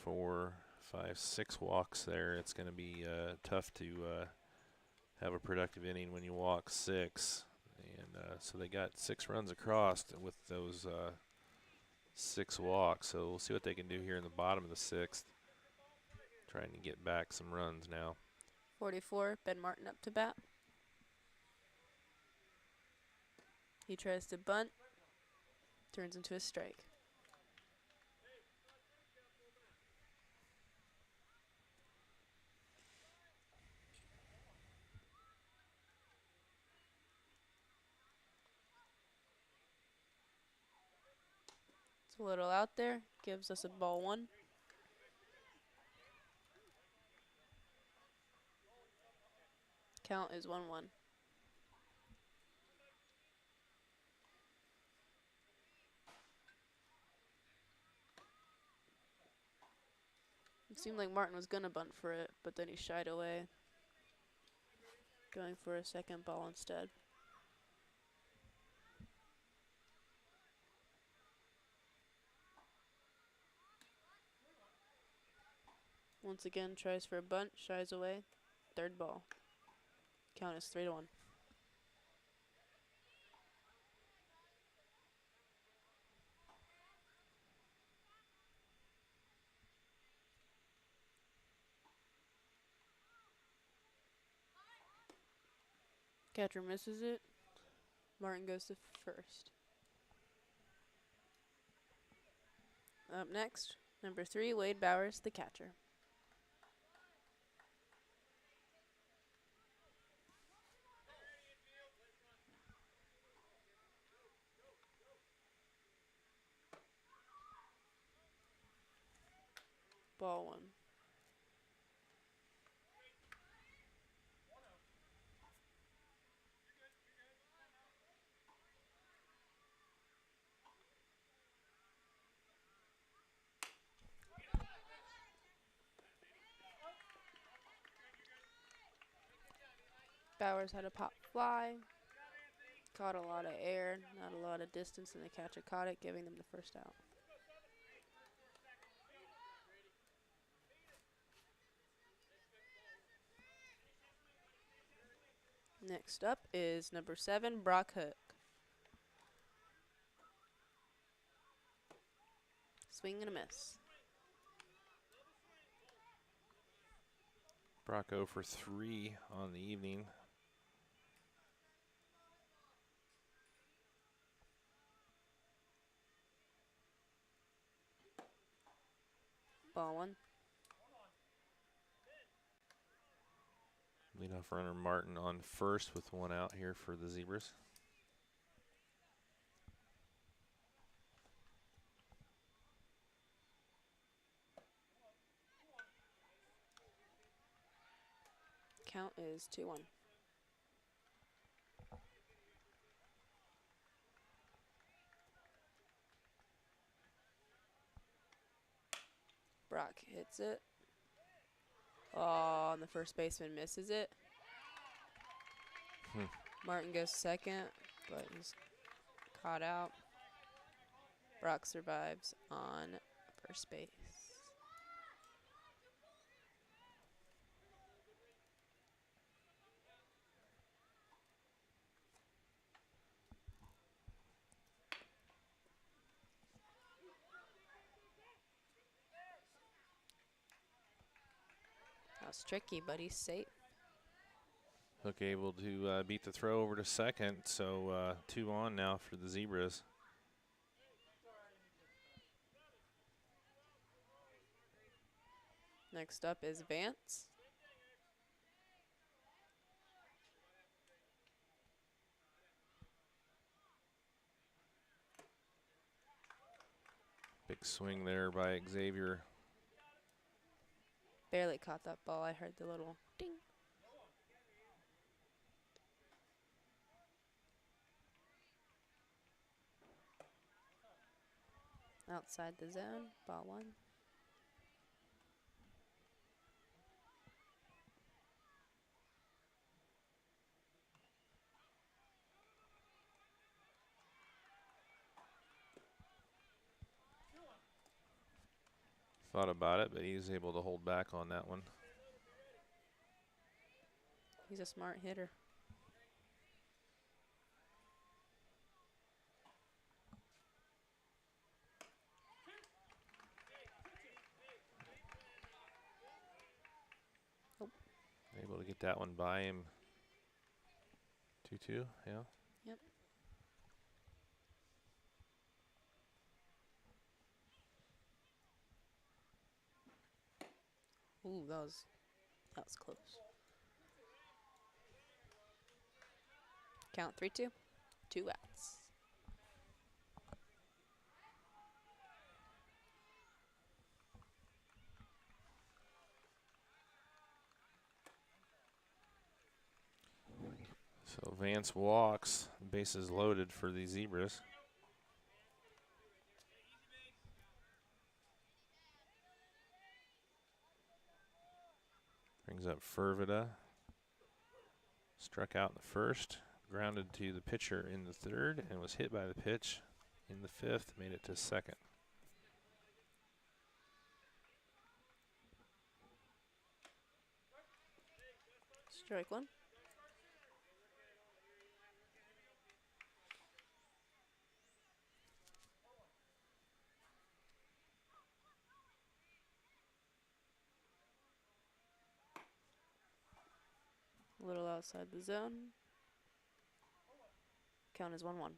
4, 5, 6 walks there. It's going to be tough to have a productive inning when you walk 6. And so they got 6 runs across with those 6 walks. So we'll see what they can do here in the bottom of the 6th. Trying to get back some runs now. 44, Ben Martin up to bat. He tries to bunt. Turns into a strike. It's a little out there. Gives us a ball 1. Count is 1-1. It seemed like Martin was going to bunt for it, but then he shied away, going for a second ball instead. Once again, tries for a bunt, shies away. 3rd ball. Count is 3-1. Catcher misses it. Martin goes to first. Up next, number 3, Wade Bowers, the catcher. Ball 1. Bowers had a pop fly. Caught a lot of air, not a lot of distance, and the catcher caught it, giving them the first out. Next up is number 7, Brock Hook. Swing and a miss. Brock 0 for 3 on the evening. Ball 1. Leadoff runner Martin on first with 1 out here for the Zebras. Count is 2-1. Brock hits it. Oh, and the first baseman misses it. Martin goes second, but he's caught out. Brock survives on first base. That's tricky, but he's safe. Hook able to beat the throw over to second, so 2 on now for the Zebras. Next up is Vance. Big swing there by Xavier. Barely caught that ball. I heard the little ding. Outside the zone, ball 1. Thought about it, but he was able to hold back on that one. He's a smart hitter. Able to get that one by him. 2-2, yeah. Yep. Ooh, that was close. Count 3-2. 2 outs. So Vance walks, bases loaded for the Zebras. Brings up Fervida. Struck out in the first, grounded to the pitcher in the third, and was hit by the pitch in the fifth, made it to second. Strike 1. A little outside the zone. Count is 1-1.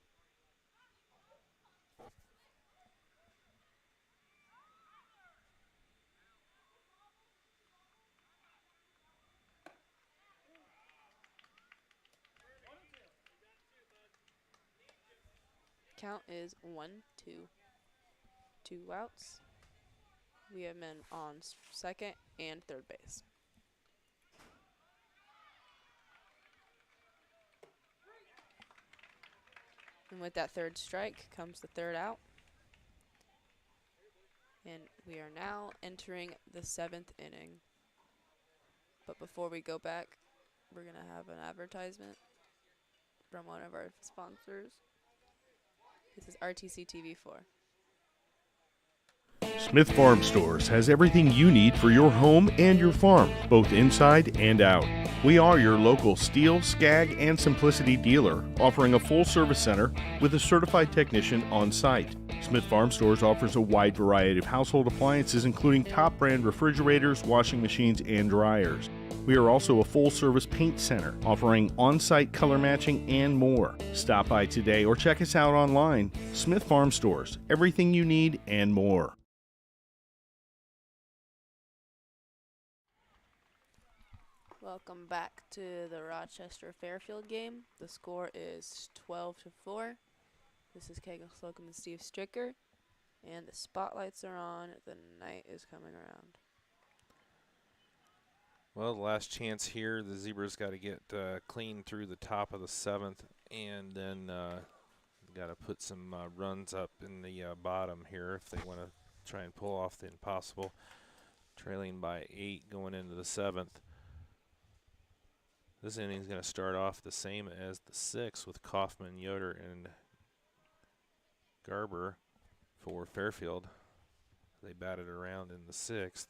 Count is 1-2. 2 outs. We have men on second and third base. And with that third strike comes the third out. And we are now entering the 7th inning. But before we go back, we're going to have an advertisement from one of our sponsors. This is RTC TV4. Smith Farm Stores has everything you need for your home and your farm, both inside and out. We are your local Steel, Skag, and Simplicity dealer, offering a full-service center with a certified technician on site. Smith Farm Stores offers a wide variety of household appliances, including top-brand refrigerators, washing machines, and dryers. We are also a full-service paint center, offering on-site color matching and more. Stop by today or check us out online. Smith Farm Stores, everything you need and more. Welcome back to the Rochester Fairfield game. The score is 12-4. This is Kagan Slocum and Steve Stricker, and the spotlights are on. The night is coming around. Well, the last chance here, the Zebras got to get clean through the top of the 7th, and then got to put some runs up in the bottom here if they want to try and pull off the impossible. Trailing by 8 going into the 7th. This inning is going to start off the same as the 6th with Kaufman, Yoder, and Garber for Fairfield. They batted around in the 6th.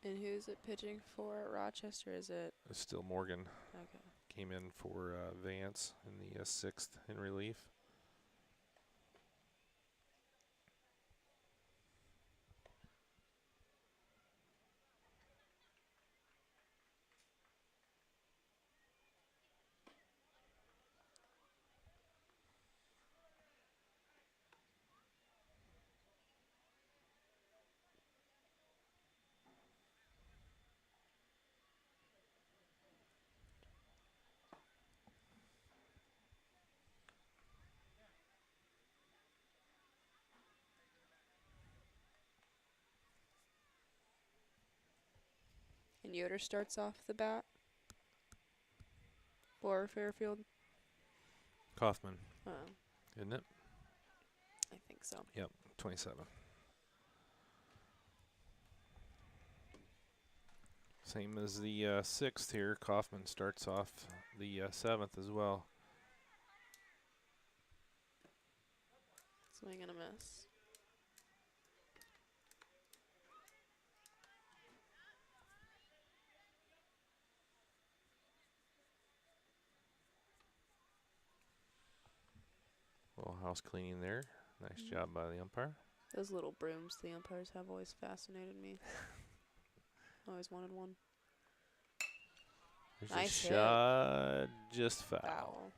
And who's it pitching for at Rochester? Is it? It's still Morgan. Okay. Came in for Vance in the 6th in relief. And Yoder starts off the bat for Fairfield. Kaufman, Oh, isn't it? I think so. Yep, 27. Same as the 6th here. Kaufman starts off the 7th as well. Swing and a miss. Little house cleaning there. Nice job by the umpire. Those little brooms the umpires have always fascinated me. Always wanted one. There's Nice a hit. shot, just foul. Foul.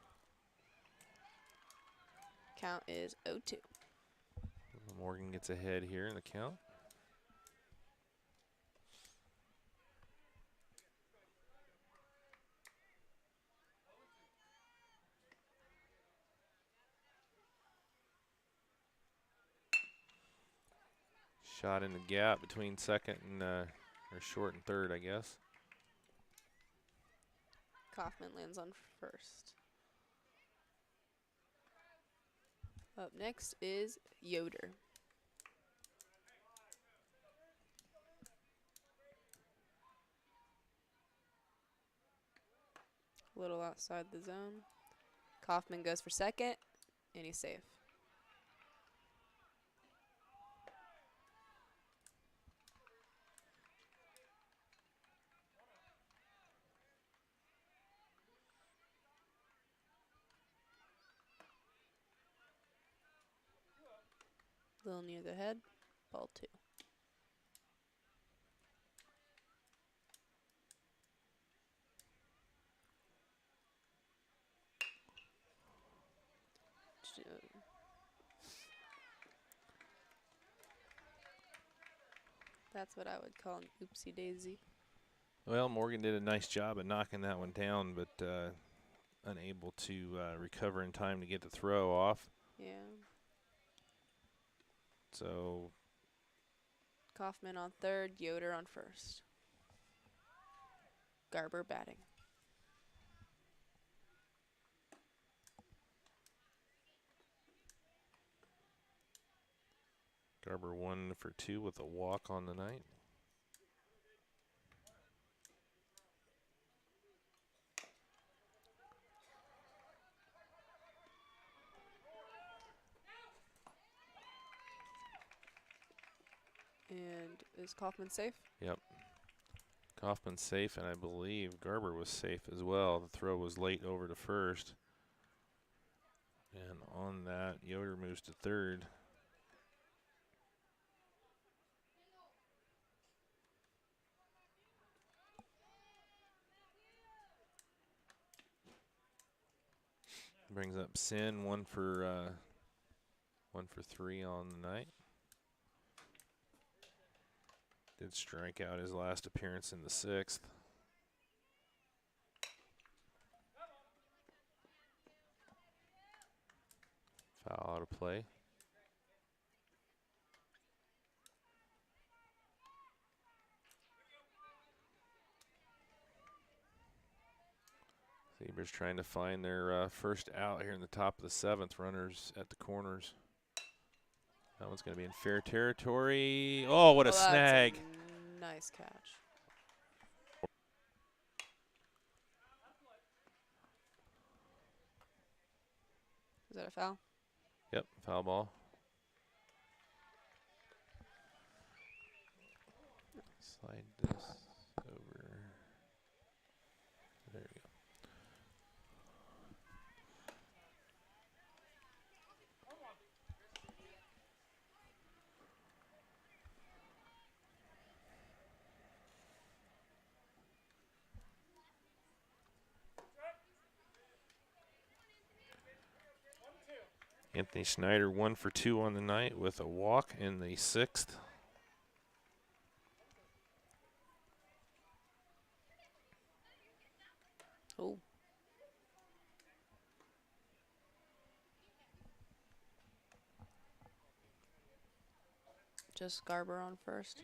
Count is 0-2. Morgan gets ahead here in the count. Shot in the gap between second and or short and third, I guess. Kaufman lands on first. Up next is Yoder. A little outside the zone. Kaufman goes for second, and he's safe. A little near the head. Ball 2. That's what I would call an oopsie daisy. Well, Morgan did a nice job of knocking that one down, but unable to recover in time to get the throw off. Yeah. So Kaufman on third, Yoder on first. Garber batting. Garber 1 for 2 with a walk on the night. And is Kaufman safe? Yep. Kaufman's safe, and I believe Garber was safe as well. The throw was late over to first. And on that, Yoder moves to third. Brings up Sin, 1 for 3 on the night. Did strike out his last appearance in the 6th. Foul out of play. Zebras trying to find their first out here in the top of the 7th. Runners at the corners. That one's going to be in fair territory. Oh, what a snag. That's a nice catch. Is that a foul? Yep, foul ball. Slide this over. There you go. Anthony Snyder 1 for 2 on the night with a walk in the 6th. Oh. Just Garber on first.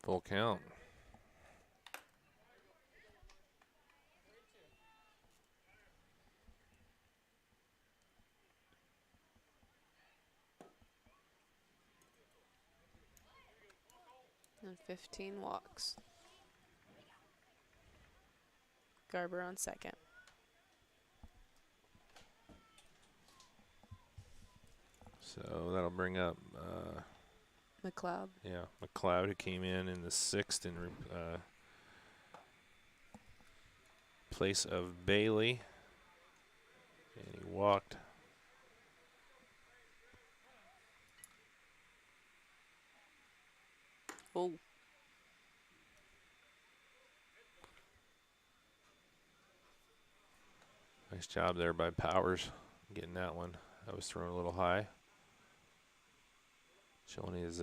Full count. And 15 walks. Garber on second. So that'll bring up McLeod. Yeah, McLeod, who came in the sixth in place of Bailey, and he walked. Oh. Nice job there by Powers getting that one. That was thrown a little high. Showing his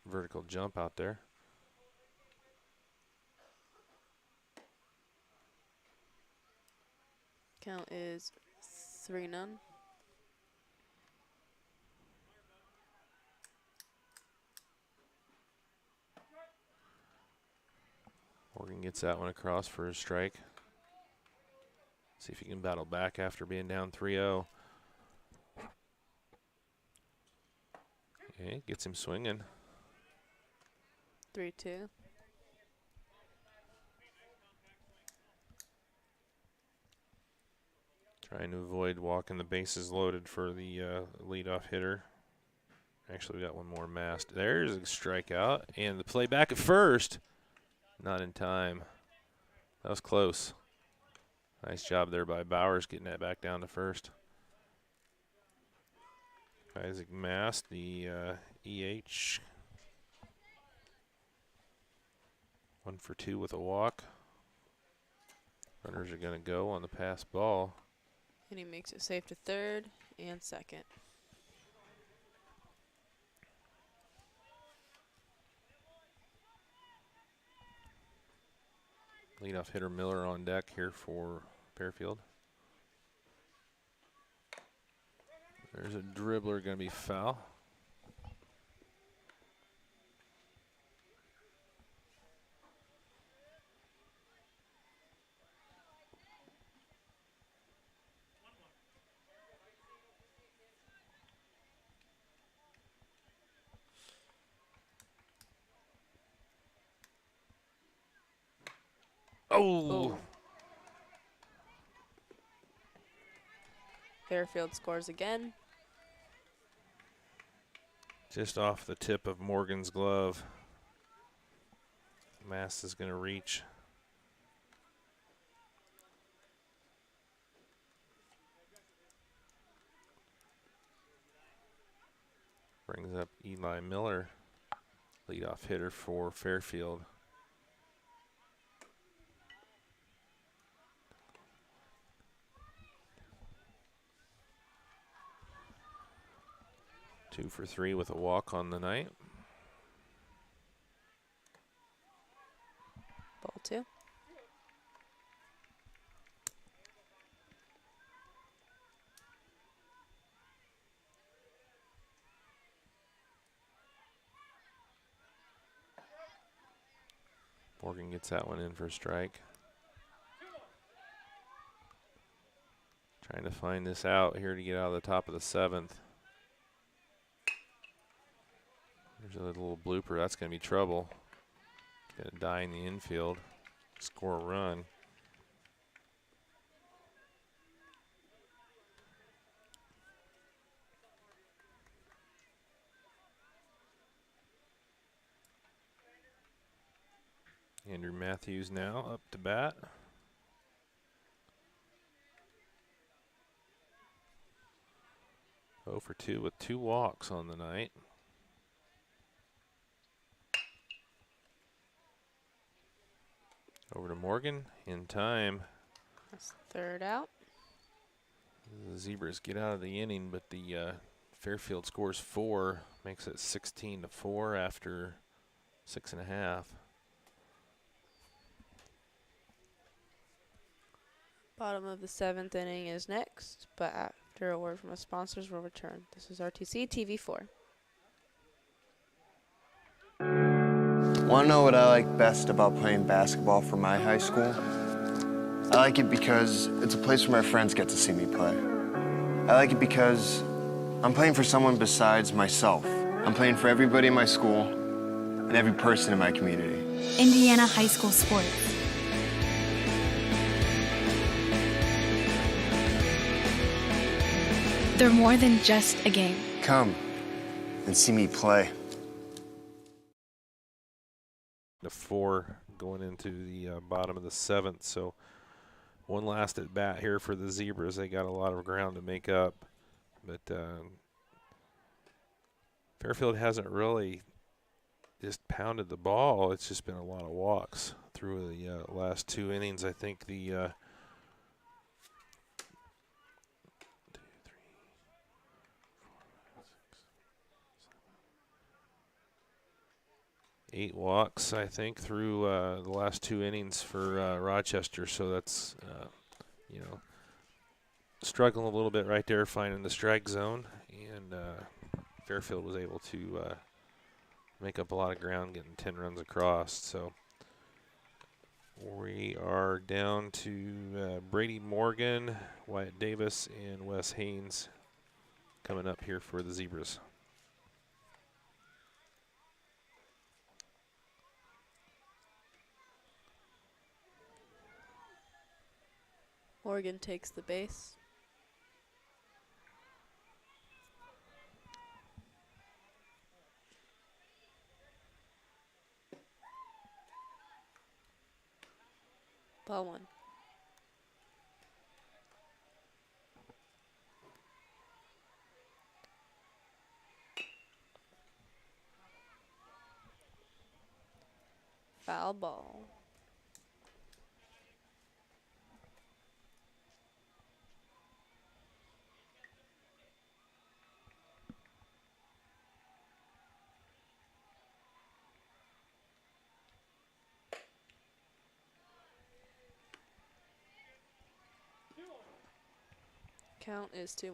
vertical jump out there. Count is 3-0. Morgan gets that one across for a strike. See if he can battle back after being down 3-0. Okay, gets him swinging. 3-2. Trying to avoid walking the bases loaded for the leadoff hitter. Actually, we got one more masked. There's a strikeout, and the play back at first. Not in time. That was close. Nice job there by Bowers getting that back down to first. Isaac Mast, the EH. 1 for 2 with a walk. Runners are going to go on the pass ball. And he makes it safe to third and second. Leadoff hitter Miller on deck here for Fairfield. There's a dribbler going to be foul. Oh! Fairfield scores again. Just off the tip of Morgan's glove. Mast is going to reach. Brings up Eli Miller, leadoff hitter for Fairfield. Two for 3 with a walk on the night. Ball 2. Morgan gets that one in for a strike. Trying to find this out here to get out of the top of the 7th. There's a little blooper. That's going to be trouble. Going to die in the infield. Score a run. Andrew Matthews now up to bat. Oh for 2 with 2 walks on the night. Over to Morgan in time. That's third out. The Zebras get out of the inning, but the Fairfield scores 4, makes it 16-4 after 6.5. Bottom of the 7th inning is next, but after a word from our sponsors, we'll return. This is RTC TV4. Want to know what I like best about playing basketball for my high school? I like it because it's a place where my friends get to see me play. I like it because I'm playing for someone besides myself. I'm playing for everybody in my school, and every person in my community. Indiana high school sports. They're more than just a game. Come and see me play. The 4 going into the bottom of the 7th, so one last at bat here for the Zebras. They got a lot of ground to make up, but Fairfield hasn't really just pounded the ball. It's just been a lot of walks through the last 2 innings. I think the 2, 3, 4, 5, 6, 7, 8 walks, I think, through the last 2 innings for Rochester. So that's, you know, struggling a little bit right there, finding the strike zone. And Fairfield was able to make up a lot of ground, getting 10 runs across. So we are down to Brady Morgan, Wyatt Davis, and Wes Haynes coming up here for the Zebras. Morgan takes the base. Ball 1. Foul ball. Count is 2-1.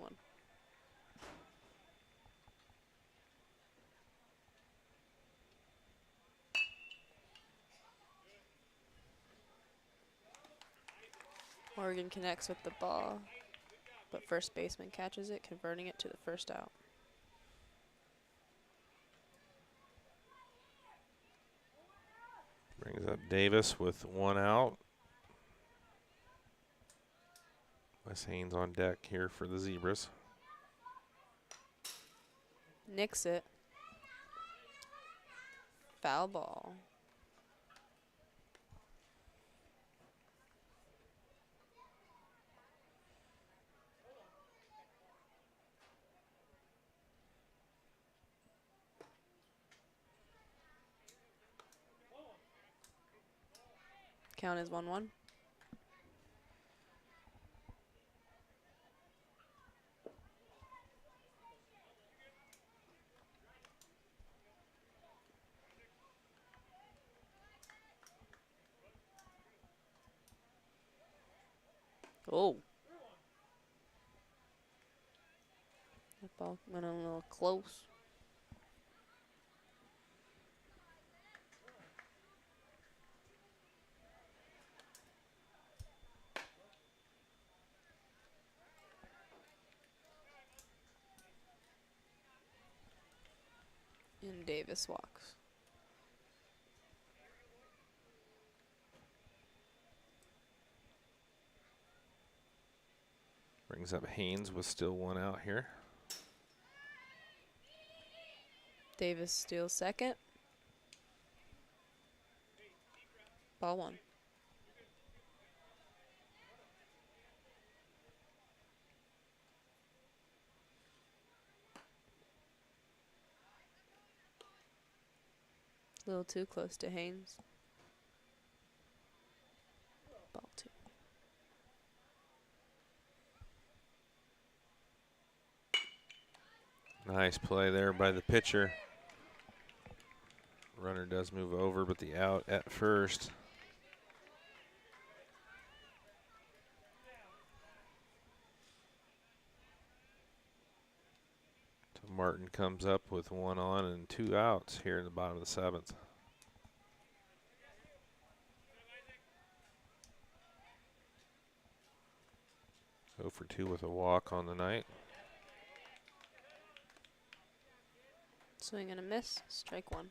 Morgan connects with the ball, but first baseman catches it, converting it to the first out. Brings up Davis with 1 out. Wes Haynes on deck here for the Zebras. Nicks it. Foul ball. Count is 1-1. Oh. That ball went a little close. And Davis walks. Brings up Haynes with still 1 out here. Davis steals second. Ball 1. A little too close to Haynes. Ball 2. Nice play there by the pitcher. Runner does move over, but the out at first. So Martin comes up with 1 on and 2 outs here in the bottom of the 7th. Go for 2 with a walk on the night. Swing and a miss. Strike 1.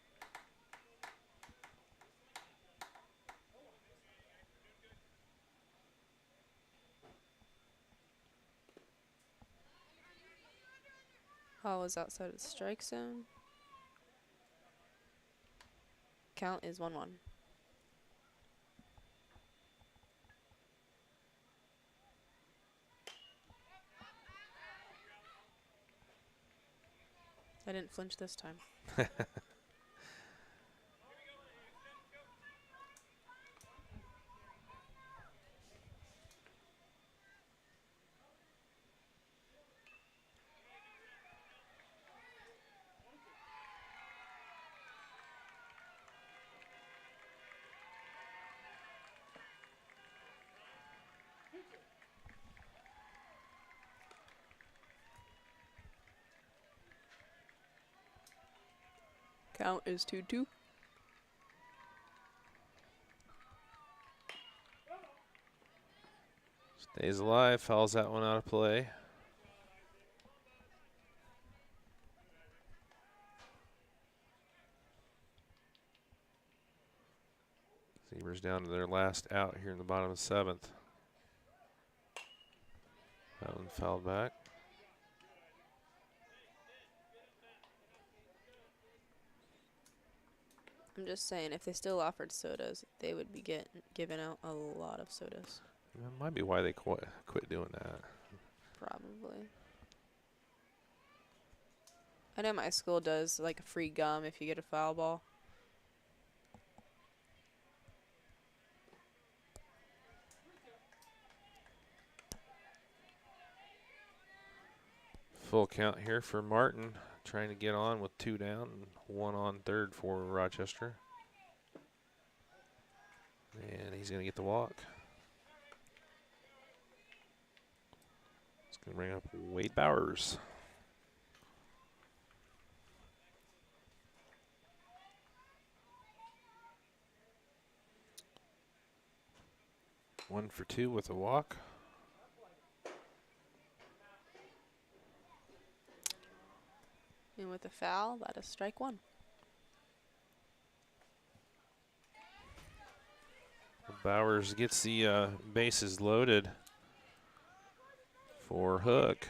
Ball is outside of the strike zone. Count is 1-1. I didn't flinch this time. Count is 2-2. Stays alive, fouls that one out of play. Zebras down to their last out here in the bottom of the 7th. That one fouled back. I'm just saying, if they still offered sodas, they would be giving out a lot of sodas. That might be why they quit doing that. Probably. I know my school does like a free gum if you get a foul ball. Full count here for Martin, trying to get on with 2 down and 1 on third for Rochester. And he's going to get the walk. It's going to bring up Wade Bowers. One for 2 with a walk. And with a foul, that is strike 1. Bowers gets the bases loaded for Hook.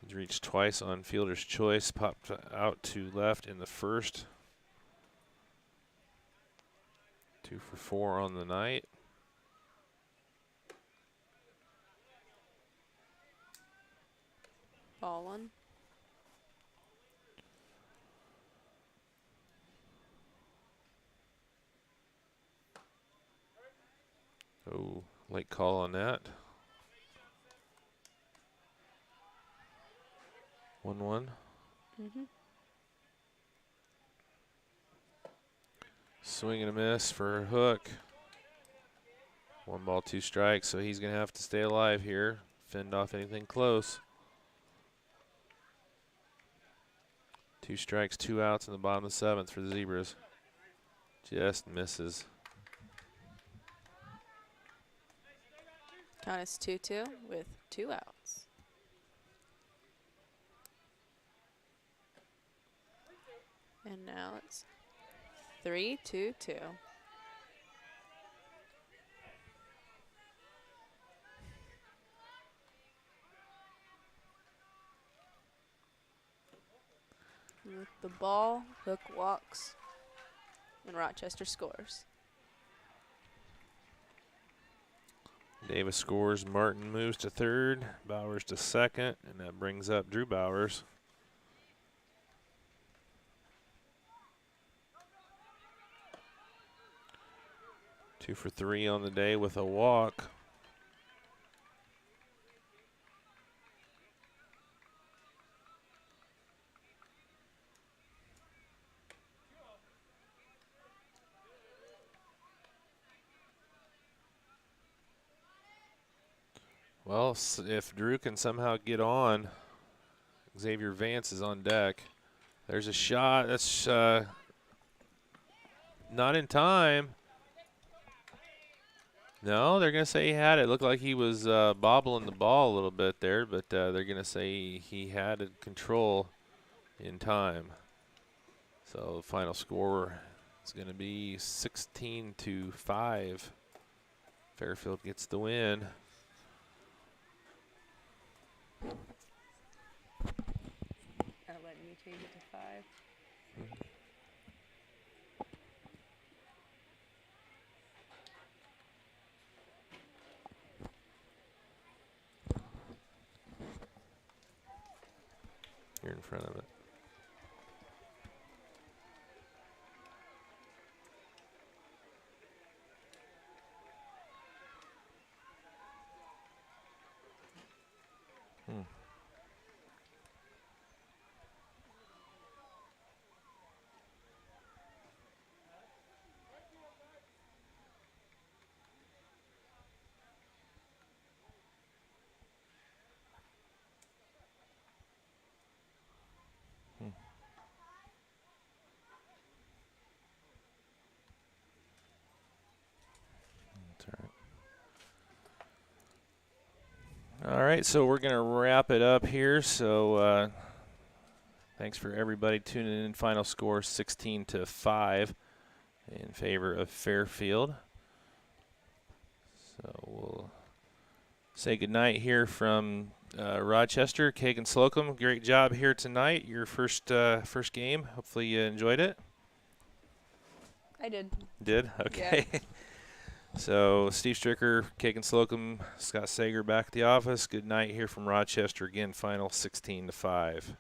He's reached twice on fielder's choice, popped out to left in the first. 2 for 4 on the night. Ball 1. Oh, late call on that. 1-1. Swing and a miss for Hook. 1 ball, 2 strikes, so he's going to have to stay alive here, fend off anything close. 2 strikes, 2 outs in the bottom of the 7th for the Zebras. Just misses. Count is 2-2 with 2 outs. And now it's 3-2-2. With the ball, Hook walks, and Rochester scores. Davis scores, Martin moves to third, Bowers to second, and that brings up Drew Bowers. Two for 3 on the day with a walk. Well, if Drew can somehow get on, Xavier Vance is on deck. There's a shot. That's not in time. No, they're going to say he had it. Looked like he was bobbling the ball a little bit there, but they're going to say he had control in time. So the final score is going to be 16-5. Fairfield gets the win. Not letting me change it to 5. You're in front of it. All right, so we're going to wrap it up here. So thanks for everybody tuning in. Final score 16-5 in favor of Fairfield. So we'll say goodnight here from Rochester. Kagan Slocum, great job here tonight. Your first game. Hopefully you enjoyed it. I did. Did? Okay. Yeah. So Steve Stricker, Kagan Slocum, Scott Sager back at the office. Good night here from Rochester. Again, final 16-5.